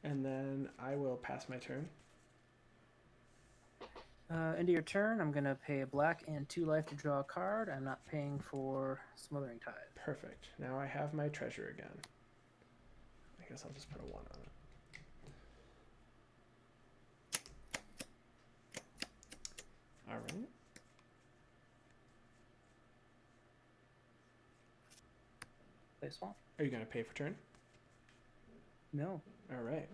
Speaker 1: And then I will pass my turn.
Speaker 3: Into your turn, I'm gonna pay a black and 2 life to draw a card. I'm not paying for Smothering Tide.
Speaker 1: Perfect. Now I have my treasure again. I guess I'll just put a 1 on it. All right.
Speaker 3: Play swamp?
Speaker 1: Are you going to pay for turn?
Speaker 3: No,
Speaker 1: All right.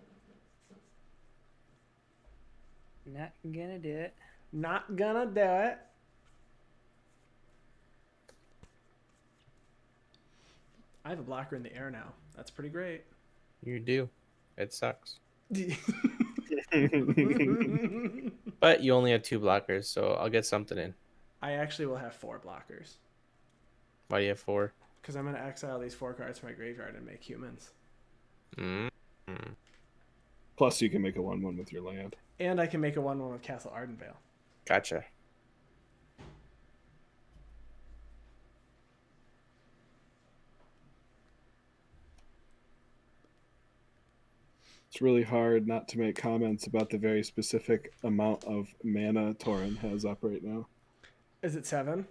Speaker 3: not gonna do it.
Speaker 1: Not gonna do it. I have a blocker in the air now. That's pretty great.
Speaker 4: You do. It sucks.
Speaker 1: I
Speaker 4: But you only have 2 blockers, so I'll get something in.
Speaker 1: actually will have 4 blockers.
Speaker 4: Why do you have 4?
Speaker 1: Because I'm going to exile these 4 cards from my graveyard and make humans.
Speaker 2: Plus, you can make a 1/1 with your land.
Speaker 1: And I can make a 1/1 with Castle Ardenvale.
Speaker 4: Gotcha.
Speaker 2: It's really hard not to make comments about the very specific amount of mana Torin has up right now.
Speaker 1: Is it 7?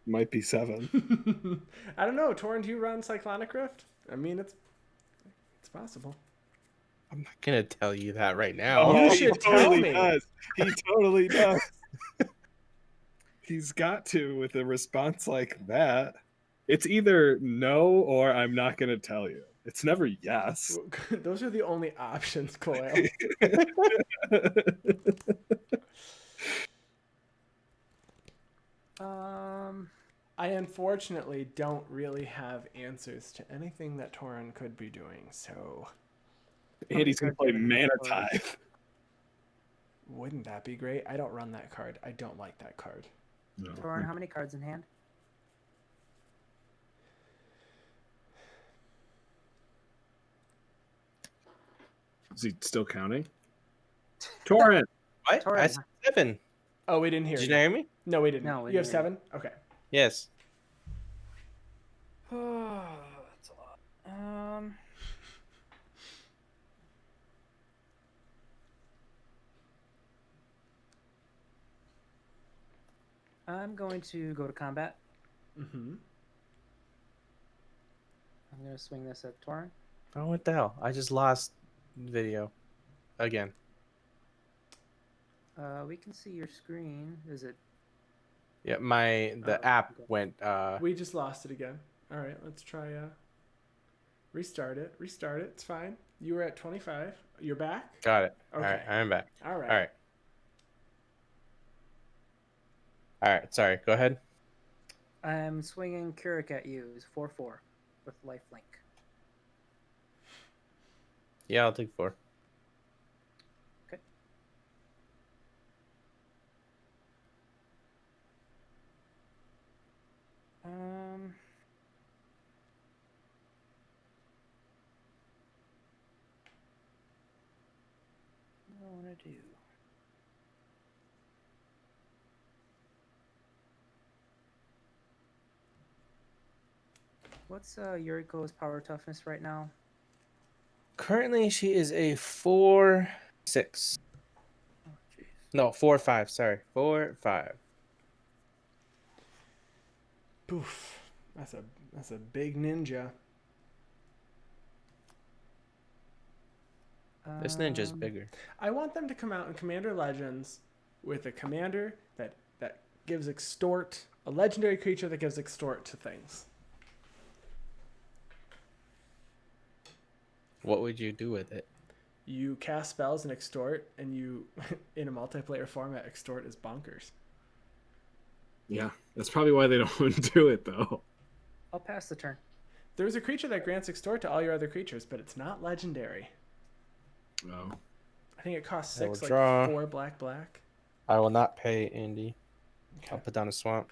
Speaker 2: Might be 7.
Speaker 1: I don't know. Torin, do you run Cyclonic Rift? I mean, it's possible.
Speaker 4: I'm not gonna tell you that right now.
Speaker 1: Oh, you
Speaker 2: he
Speaker 1: should tell
Speaker 2: totally
Speaker 1: me.
Speaker 2: does. He totally does. He's got to with a response like that. It's either no or I'm not going to tell you. It's never yes.
Speaker 1: Those are the only options, Coyle. I unfortunately don't really have answers to anything that Torin could be doing, so
Speaker 2: Andy's going to play Mana Tithe.
Speaker 1: wouldn't that be great? I don't run that card. I don't like that card.
Speaker 2: No.
Speaker 3: Torin, how many cards in hand?
Speaker 2: Is he still counting? Torin!
Speaker 4: What?
Speaker 3: Torin.
Speaker 4: I said 7.
Speaker 1: Oh, we didn't hear
Speaker 4: Did
Speaker 1: you.
Speaker 4: you hear me?
Speaker 1: No, we didn't.
Speaker 3: No, we
Speaker 1: you have
Speaker 3: didn't hear
Speaker 1: 7? Okay.
Speaker 4: Yes.
Speaker 3: Oh, that's a lot. I'm going to go to combat.
Speaker 1: Mm-hmm.
Speaker 3: I'm gonna swing this at Torin.
Speaker 4: Oh, what the hell? I just lost video again.
Speaker 3: We can see your screen. Is it?
Speaker 4: Yeah, the
Speaker 3: Oh,
Speaker 4: app
Speaker 3: okay.
Speaker 4: went.
Speaker 1: We just lost it again. All right, let's try restart it. Restart it. It's fine. You were at 25. You're back?
Speaker 4: Got it.
Speaker 1: Okay.
Speaker 4: All right, I'm back.
Speaker 1: All right.
Speaker 4: All right. All right. Sorry. Go ahead.
Speaker 3: I'm swinging Keurig at you. It's 4/4 with lifelink.
Speaker 4: Yeah, I'll take 4.
Speaker 3: Okay. What do I want to do? What's Yuriko's power toughness right now?
Speaker 4: Currently, she is a 4/6.
Speaker 3: Oh, jeez.
Speaker 4: No, 4/5. Sorry, 4/5.
Speaker 1: Poof. That's a big ninja.
Speaker 4: This ninja's bigger.
Speaker 1: I want them to come out in Commander Legends with a commander that gives extort, a legendary creature that gives extort to things.
Speaker 4: What would you do with it?
Speaker 1: You cast spells and extort, and you, in a multiplayer format, extort is bonkers.
Speaker 2: Yeah, that's probably why they don't do it though.
Speaker 3: I'll pass the turn.
Speaker 1: There's a creature that grants extort to all your other creatures, but it's not legendary.
Speaker 2: Oh.
Speaker 1: I think it costs
Speaker 4: I will
Speaker 1: 6, like
Speaker 4: draw.
Speaker 1: 4 black.
Speaker 4: I will not pay Andy.
Speaker 1: Okay.
Speaker 4: I'll put down a swamp.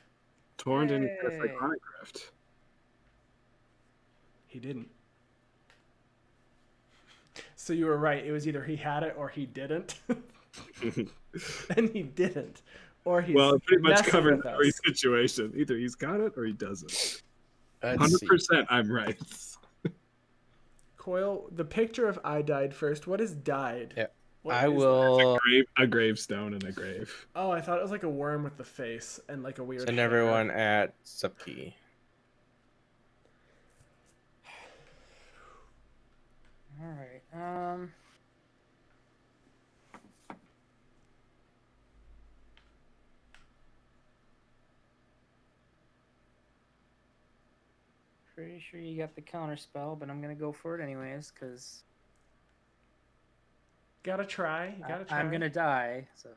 Speaker 2: Torin didn't get a
Speaker 3: Hey.
Speaker 2: Cyclonic Rift.
Speaker 1: He didn't. So you were right. It was either he had it or he didn't. And he didn't. Or he's
Speaker 2: Well, it pretty much
Speaker 1: messing
Speaker 2: covered
Speaker 1: with
Speaker 2: every
Speaker 1: us.
Speaker 2: situation. Either he's got it or he doesn't.
Speaker 4: Let's see.
Speaker 2: 100% I'm right.
Speaker 1: Coil, the picture of I died first. What is died?
Speaker 4: Yeah.
Speaker 1: What
Speaker 4: I
Speaker 1: is that?
Speaker 4: will
Speaker 2: A gravestone and a grave.
Speaker 1: Oh, I thought it was like a worm with the face and like a weird
Speaker 4: send
Speaker 1: hair.
Speaker 4: everyone at Zupke.
Speaker 3: All right. Pretty sure you got the counter spell, but I'm gonna go for it anyways, cause
Speaker 1: Gotta try. You gotta try.
Speaker 3: I'm gonna die. So,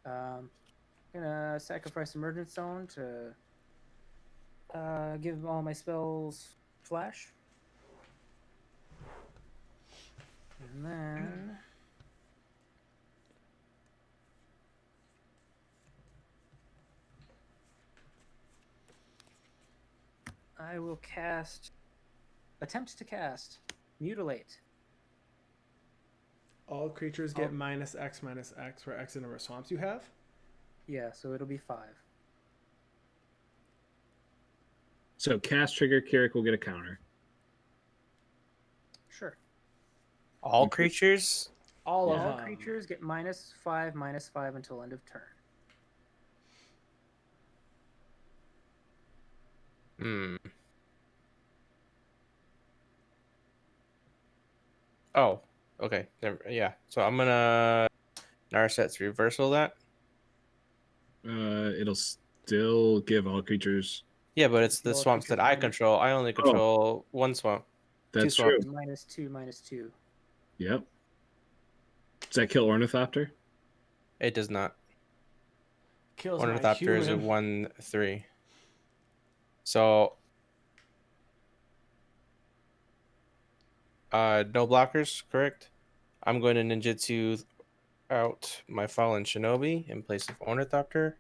Speaker 3: gonna sacrifice Emergent Stone to give all my spells flash, and then. I will attempt to cast Mutilate.
Speaker 1: All creatures get
Speaker 3: Oh.
Speaker 1: -X where X is the number of swamps you have.
Speaker 3: Yeah, so it'll be 5.
Speaker 2: So cast trigger, Keurig will get a counter.
Speaker 3: Sure.
Speaker 4: All creatures?
Speaker 1: All
Speaker 3: All
Speaker 1: of them.
Speaker 3: creatures get -5 until end of turn.
Speaker 4: Hmm. Oh, okay. Yeah. So I'm gonna Narset's reversal that.
Speaker 2: It'll still give all creatures.
Speaker 4: Yeah, but it's the
Speaker 3: All
Speaker 4: swamps that
Speaker 3: creatures
Speaker 4: I
Speaker 3: minus-
Speaker 4: control. I only control one swamp.
Speaker 2: That's
Speaker 4: swamps.
Speaker 2: true.
Speaker 3: -2.
Speaker 2: Yep. Does that kill Ornithopter?
Speaker 4: It does not.
Speaker 1: Kills my
Speaker 4: Ornithopter is a
Speaker 1: human.
Speaker 4: 1/3. So no blockers, correct? I'm going to ninjutsu out my fallen shinobi in place of Ornithopter.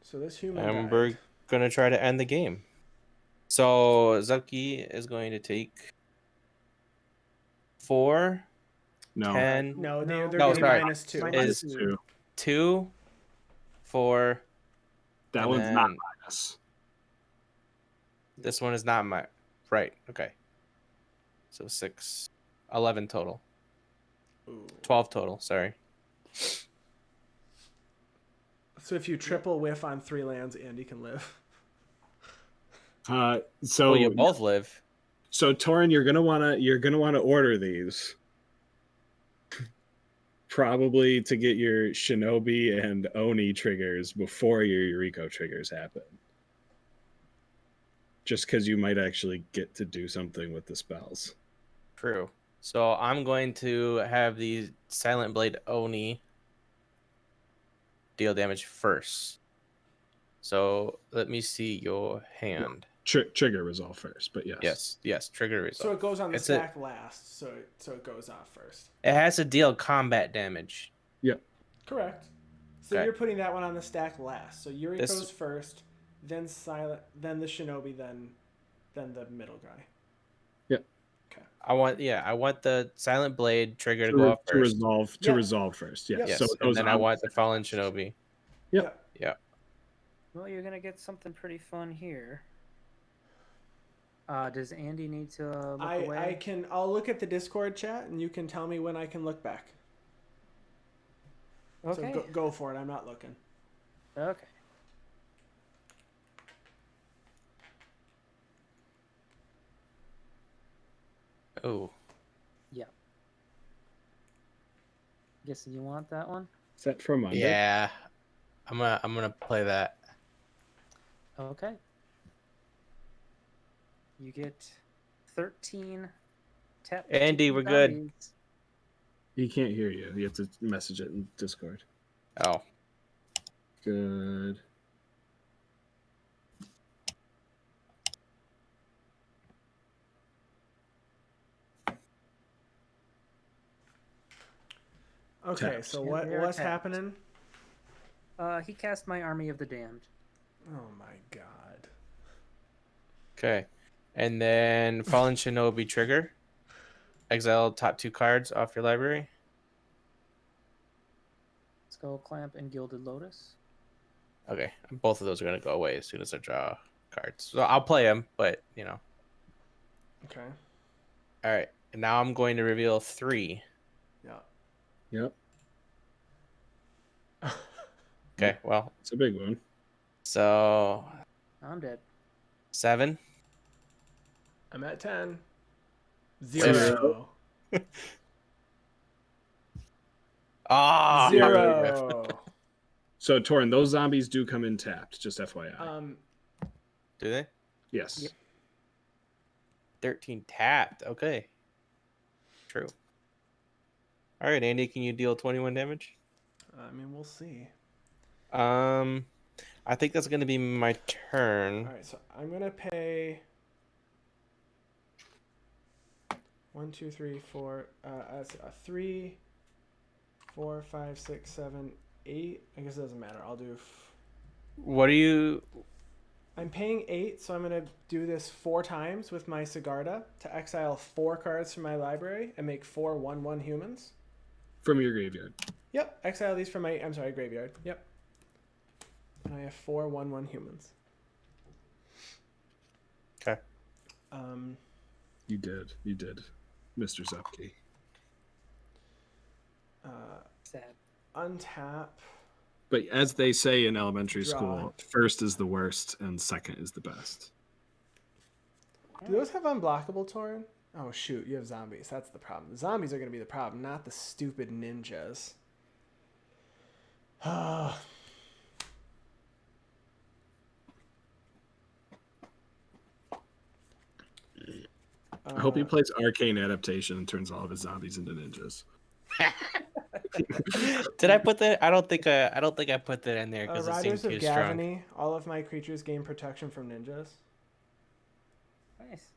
Speaker 1: So this human
Speaker 4: And
Speaker 1: died.
Speaker 4: we're gonna try to end the game. So Zupke is going to take 4,
Speaker 2: No.
Speaker 4: 10,
Speaker 1: No, they're
Speaker 3: No,
Speaker 1: getting
Speaker 4: sorry.
Speaker 1: -2.
Speaker 3: Minus
Speaker 4: Is-
Speaker 3: 2.
Speaker 4: 2, 4.
Speaker 2: That
Speaker 4: and
Speaker 2: one's not
Speaker 4: then
Speaker 2: minus.
Speaker 4: This one is not my right. Okay. So 6, 11 total.
Speaker 1: Ooh.
Speaker 4: 12 total. Sorry.
Speaker 1: So if you triple whiff on 3 lands, Andy can live.
Speaker 2: So
Speaker 4: Well, you both live.
Speaker 2: So Torin, you're gonna wanna order these. Probably to get your Shinobi and Oni triggers before your Yuriko triggers happen. Just because you might actually get to do something with the spells.
Speaker 4: True. So I'm going to have the Silent Blade Oni deal damage first. So let me see your hand.
Speaker 2: Trigger resolve first, but yes.
Speaker 4: Yes, trigger resolve.
Speaker 1: So it goes on the
Speaker 4: It's
Speaker 1: stack last, so it goes off first.
Speaker 4: It has to deal combat damage.
Speaker 2: Yep.
Speaker 1: Correct. So
Speaker 4: Okay.
Speaker 1: you're putting that one on the stack last. So Yuriko's
Speaker 4: This-
Speaker 1: first, then Silent, then the Shinobi, then the middle guy.
Speaker 2: Yep.
Speaker 1: Okay.
Speaker 4: I want the Silent Blade trigger to go off
Speaker 2: To
Speaker 4: first.
Speaker 2: resolve first. Yes.
Speaker 4: Yes,
Speaker 2: So it
Speaker 4: and
Speaker 2: goes
Speaker 4: then I
Speaker 2: on
Speaker 4: want the Fallen Shinobi.
Speaker 2: Yep.
Speaker 3: Well, you're gonna get something pretty fun here. Does Andy need to look away?
Speaker 1: I'll look at the Discord chat and you can tell me when I can look back.
Speaker 3: Okay.
Speaker 1: So go for it. I'm not looking.
Speaker 3: Okay.
Speaker 4: Oh,
Speaker 3: Yeah. Guess you want that one?
Speaker 2: set from under.
Speaker 4: yeah. I'm gonna play that.
Speaker 3: Okay. You get 13 tap.
Speaker 4: Andy, we're good.
Speaker 3: zombies.
Speaker 2: He can't hear you. You have to message it in Discord.
Speaker 4: Oh,
Speaker 2: Good.
Speaker 1: Okay,
Speaker 2: Tapped.
Speaker 1: so
Speaker 3: Yeah, they are
Speaker 1: what's
Speaker 3: tapped.
Speaker 1: happening?
Speaker 3: He cast my Army of the Damned.
Speaker 1: Oh my god.
Speaker 4: okay. And then Fallen Shinobi trigger. Exile top 2 cards off your library.
Speaker 3: Skull Clamp and Gilded Lotus.
Speaker 4: Okay, both of those are gonna go away as soon as I draw cards. So I'll play them, but
Speaker 1: Okay.
Speaker 4: All right. And now I'm going to reveal 3.
Speaker 1: Yeah.
Speaker 2: Yep.
Speaker 4: Okay. Well,
Speaker 2: It's a big one.
Speaker 4: so
Speaker 3: I'm dead.
Speaker 4: 7.
Speaker 1: I'm at 10.
Speaker 2: Zero.
Speaker 1: 0.
Speaker 4: Ah,
Speaker 1: 0.
Speaker 2: So Torin, those zombies do come in tapped, just FYI.
Speaker 4: Do they?
Speaker 2: Yes.
Speaker 3: Yep.
Speaker 4: 13 tapped. Okay. True. All right, Andy, can you deal 21 damage?
Speaker 1: I mean, we'll see.
Speaker 4: I think that's going to be my turn.
Speaker 1: All right, so I'm gonna pay 1, 2, 3, 4. 3, 4, 5, 6, 7, 8. I guess it doesn't matter. I'll do.
Speaker 4: What are you?
Speaker 1: I'm paying 8, so I'm gonna do this 4 times with my Sigarda to exile 4 cards from my library and make 4 1/1 humans.
Speaker 2: From your graveyard.
Speaker 1: Yep, exile these from my. I'm sorry, graveyard. Yep. And I have 4 1/1 humans.
Speaker 4: Okay.
Speaker 2: You did, Mr. Zupke.
Speaker 3: Sad.
Speaker 1: Untap.
Speaker 2: But as they say in elementary
Speaker 1: Draw.
Speaker 2: school, first is the worst and second is the best.
Speaker 1: Do those have unblockable, Torin? Oh shoot, you have zombies. That's the problem. The zombies are gonna be the problem, not the stupid ninjas.
Speaker 2: I hope he plays Arcane Adaptation and turns all of his zombies into ninjas.
Speaker 4: Did I put that? I don't think I put that in there because it seems
Speaker 1: Riders of
Speaker 4: too strong.
Speaker 1: Gavany, all of my creatures gain protection from ninjas.
Speaker 3: Nice.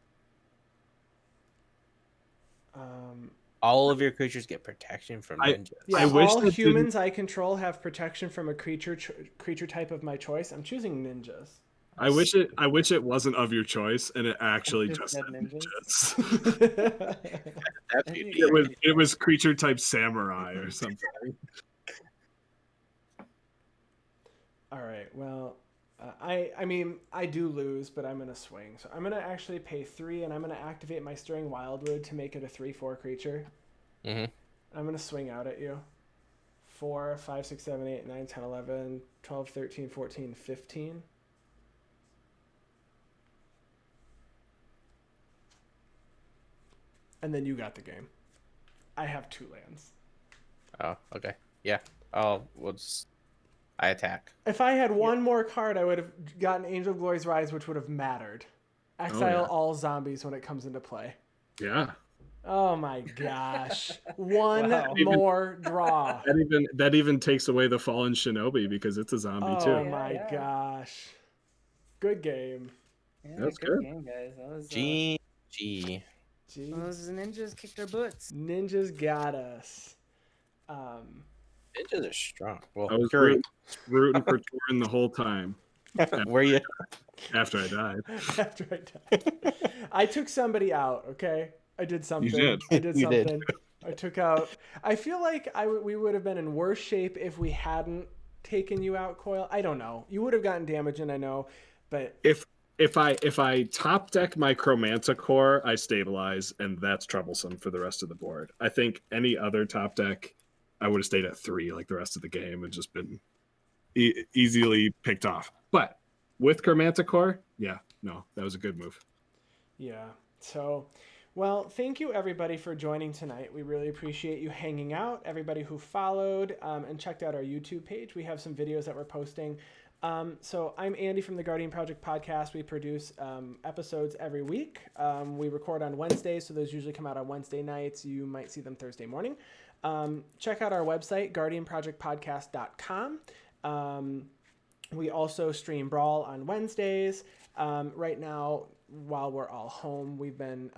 Speaker 4: All of your creatures get protection from ninjas.
Speaker 1: Yeah,
Speaker 2: I wish
Speaker 1: all
Speaker 2: that
Speaker 1: humans I control have protection from a creature type of my choice. I'm choosing ninjas.
Speaker 2: I wish it wasn't of your choice and it actually
Speaker 3: Just
Speaker 2: just
Speaker 3: said
Speaker 2: said
Speaker 3: ninjas.
Speaker 2: ninjas.
Speaker 4: That's unique.
Speaker 2: it was creature type samurai or something.
Speaker 1: All right. Well, I mean I do lose, but I'm gonna swing. So I'm gonna actually pay 3, and I'm gonna activate my Stirring Wildwood to make it a 3/4 creature.
Speaker 4: Mhm.
Speaker 1: I'm gonna swing out at you. 4, 5, 6, 7, 8, 9, 10, 11, 12, 13, 14, 15. And then you got the game. I have 2 lands.
Speaker 4: Oh, okay. Yeah. I attack.
Speaker 1: If I had one more card, I would have gotten Angel of Glory's Rise, which would have mattered. Exile all zombies when it comes into play.
Speaker 2: Yeah.
Speaker 1: Oh my gosh. One
Speaker 3: Wow.
Speaker 1: more draw.
Speaker 2: That even takes away the Fallen Shinobi because it's a zombie
Speaker 1: Oh
Speaker 2: too.
Speaker 1: my
Speaker 3: Yeah.
Speaker 1: gosh. Good game.
Speaker 3: Yeah,
Speaker 2: That's
Speaker 3: good
Speaker 2: good.
Speaker 3: game, guys. That was
Speaker 4: GG.
Speaker 1: Gee.
Speaker 3: those ninjas kicked their butts.
Speaker 1: Ninjas got us.
Speaker 4: Ninjas are strong. Well,
Speaker 2: I was
Speaker 4: Curry,
Speaker 2: rooting for Torin the whole time
Speaker 4: were you?
Speaker 2: after I died.
Speaker 1: After I died. I took somebody out, okay? I did something.
Speaker 2: did.
Speaker 1: I did
Speaker 4: You did.
Speaker 1: something. I took out. I feel like we would have been in worse shape if we hadn't taken you out, Coil. I don't know. You would have gotten damage, and I know, but
Speaker 2: If I top deck my Chromanta core, I stabilize, and that's troublesome for the rest of the board. I think any other top deck, I would have stayed at 3 like the rest of the game and just been easily picked off. But with Chromanta core, yeah, no, that was a good move.
Speaker 1: yeah. So, well, thank you everybody for joining tonight. We really appreciate you hanging out. Everybody who followed and checked out our YouTube page. We have some videos that we're posting. So I'm Andy from the Guardian Project podcast. We produce episodes every week. We record on Wednesdays, so those usually come out on Wednesday nights. You might see them Thursday morning. Check out our website, guardianprojectpodcast.com. We also stream Brawl on Wednesdays. Right now, while we're all home, we've been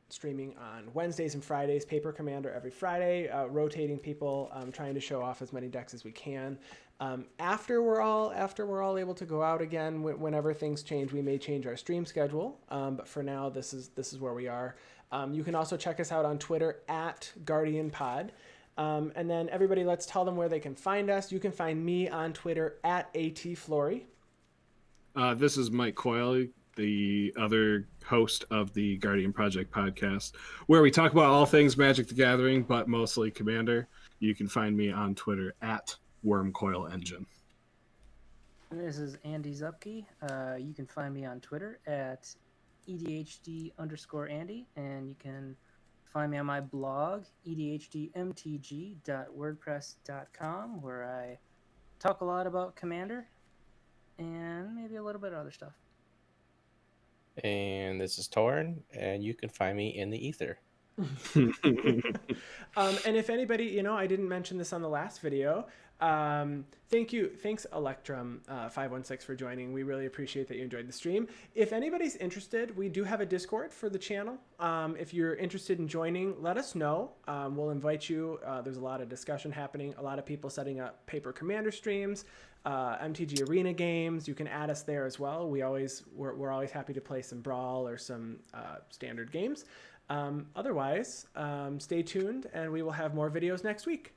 Speaker 1: streaming on Wednesdays and Fridays, Paper Commander every Friday, rotating people, trying to show off as many decks as we can. After we're all able to go out again, whenever things change, we may change our stream schedule. But for now, this is where we are. You can also check us out on Twitter at GuardianPod. And then everybody, let's tell them where they can find us. You can find me on Twitter at ATFlory.
Speaker 2: This is Mike Coyle, the other host of the Guardian Project podcast, where we talk about all things Magic the Gathering, but mostly Commander. You can find me on Twitter at WormCoilEngine.
Speaker 3: And this is Andy Zupke. You can find me on Twitter at EDHD_Andy, and you can find me on my blog, edhdmtg.wordpress.com, where I talk a lot about Commander and maybe a little bit of other stuff.
Speaker 4: And this is Torin, and you can find me in the ether.
Speaker 1: And if anybody, I didn't mention this on the last video. Thanks Electrum 516 for joining. We really appreciate that you enjoyed the stream. If anybody's interested, we do have a Discord for the channel. If you're interested in joining, let us know. We'll invite you. There's a lot of discussion happening. A lot of people setting up Paper Commander streams, MTG Arena games. You can add us there as well. We're always happy to play some Brawl or some standard games. Otherwise, stay tuned, and we will have more videos next week.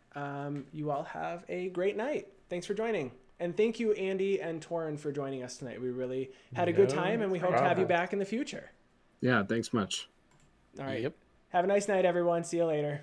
Speaker 1: You all have a great night. Thanks for joining. And thank you, Andy and Torin, for joining us tonight. We really had a good time, and we hope to have you back in the future.
Speaker 2: Yeah, thanks much.
Speaker 1: All right.
Speaker 4: Yep.
Speaker 1: Have a nice night, everyone. See you later.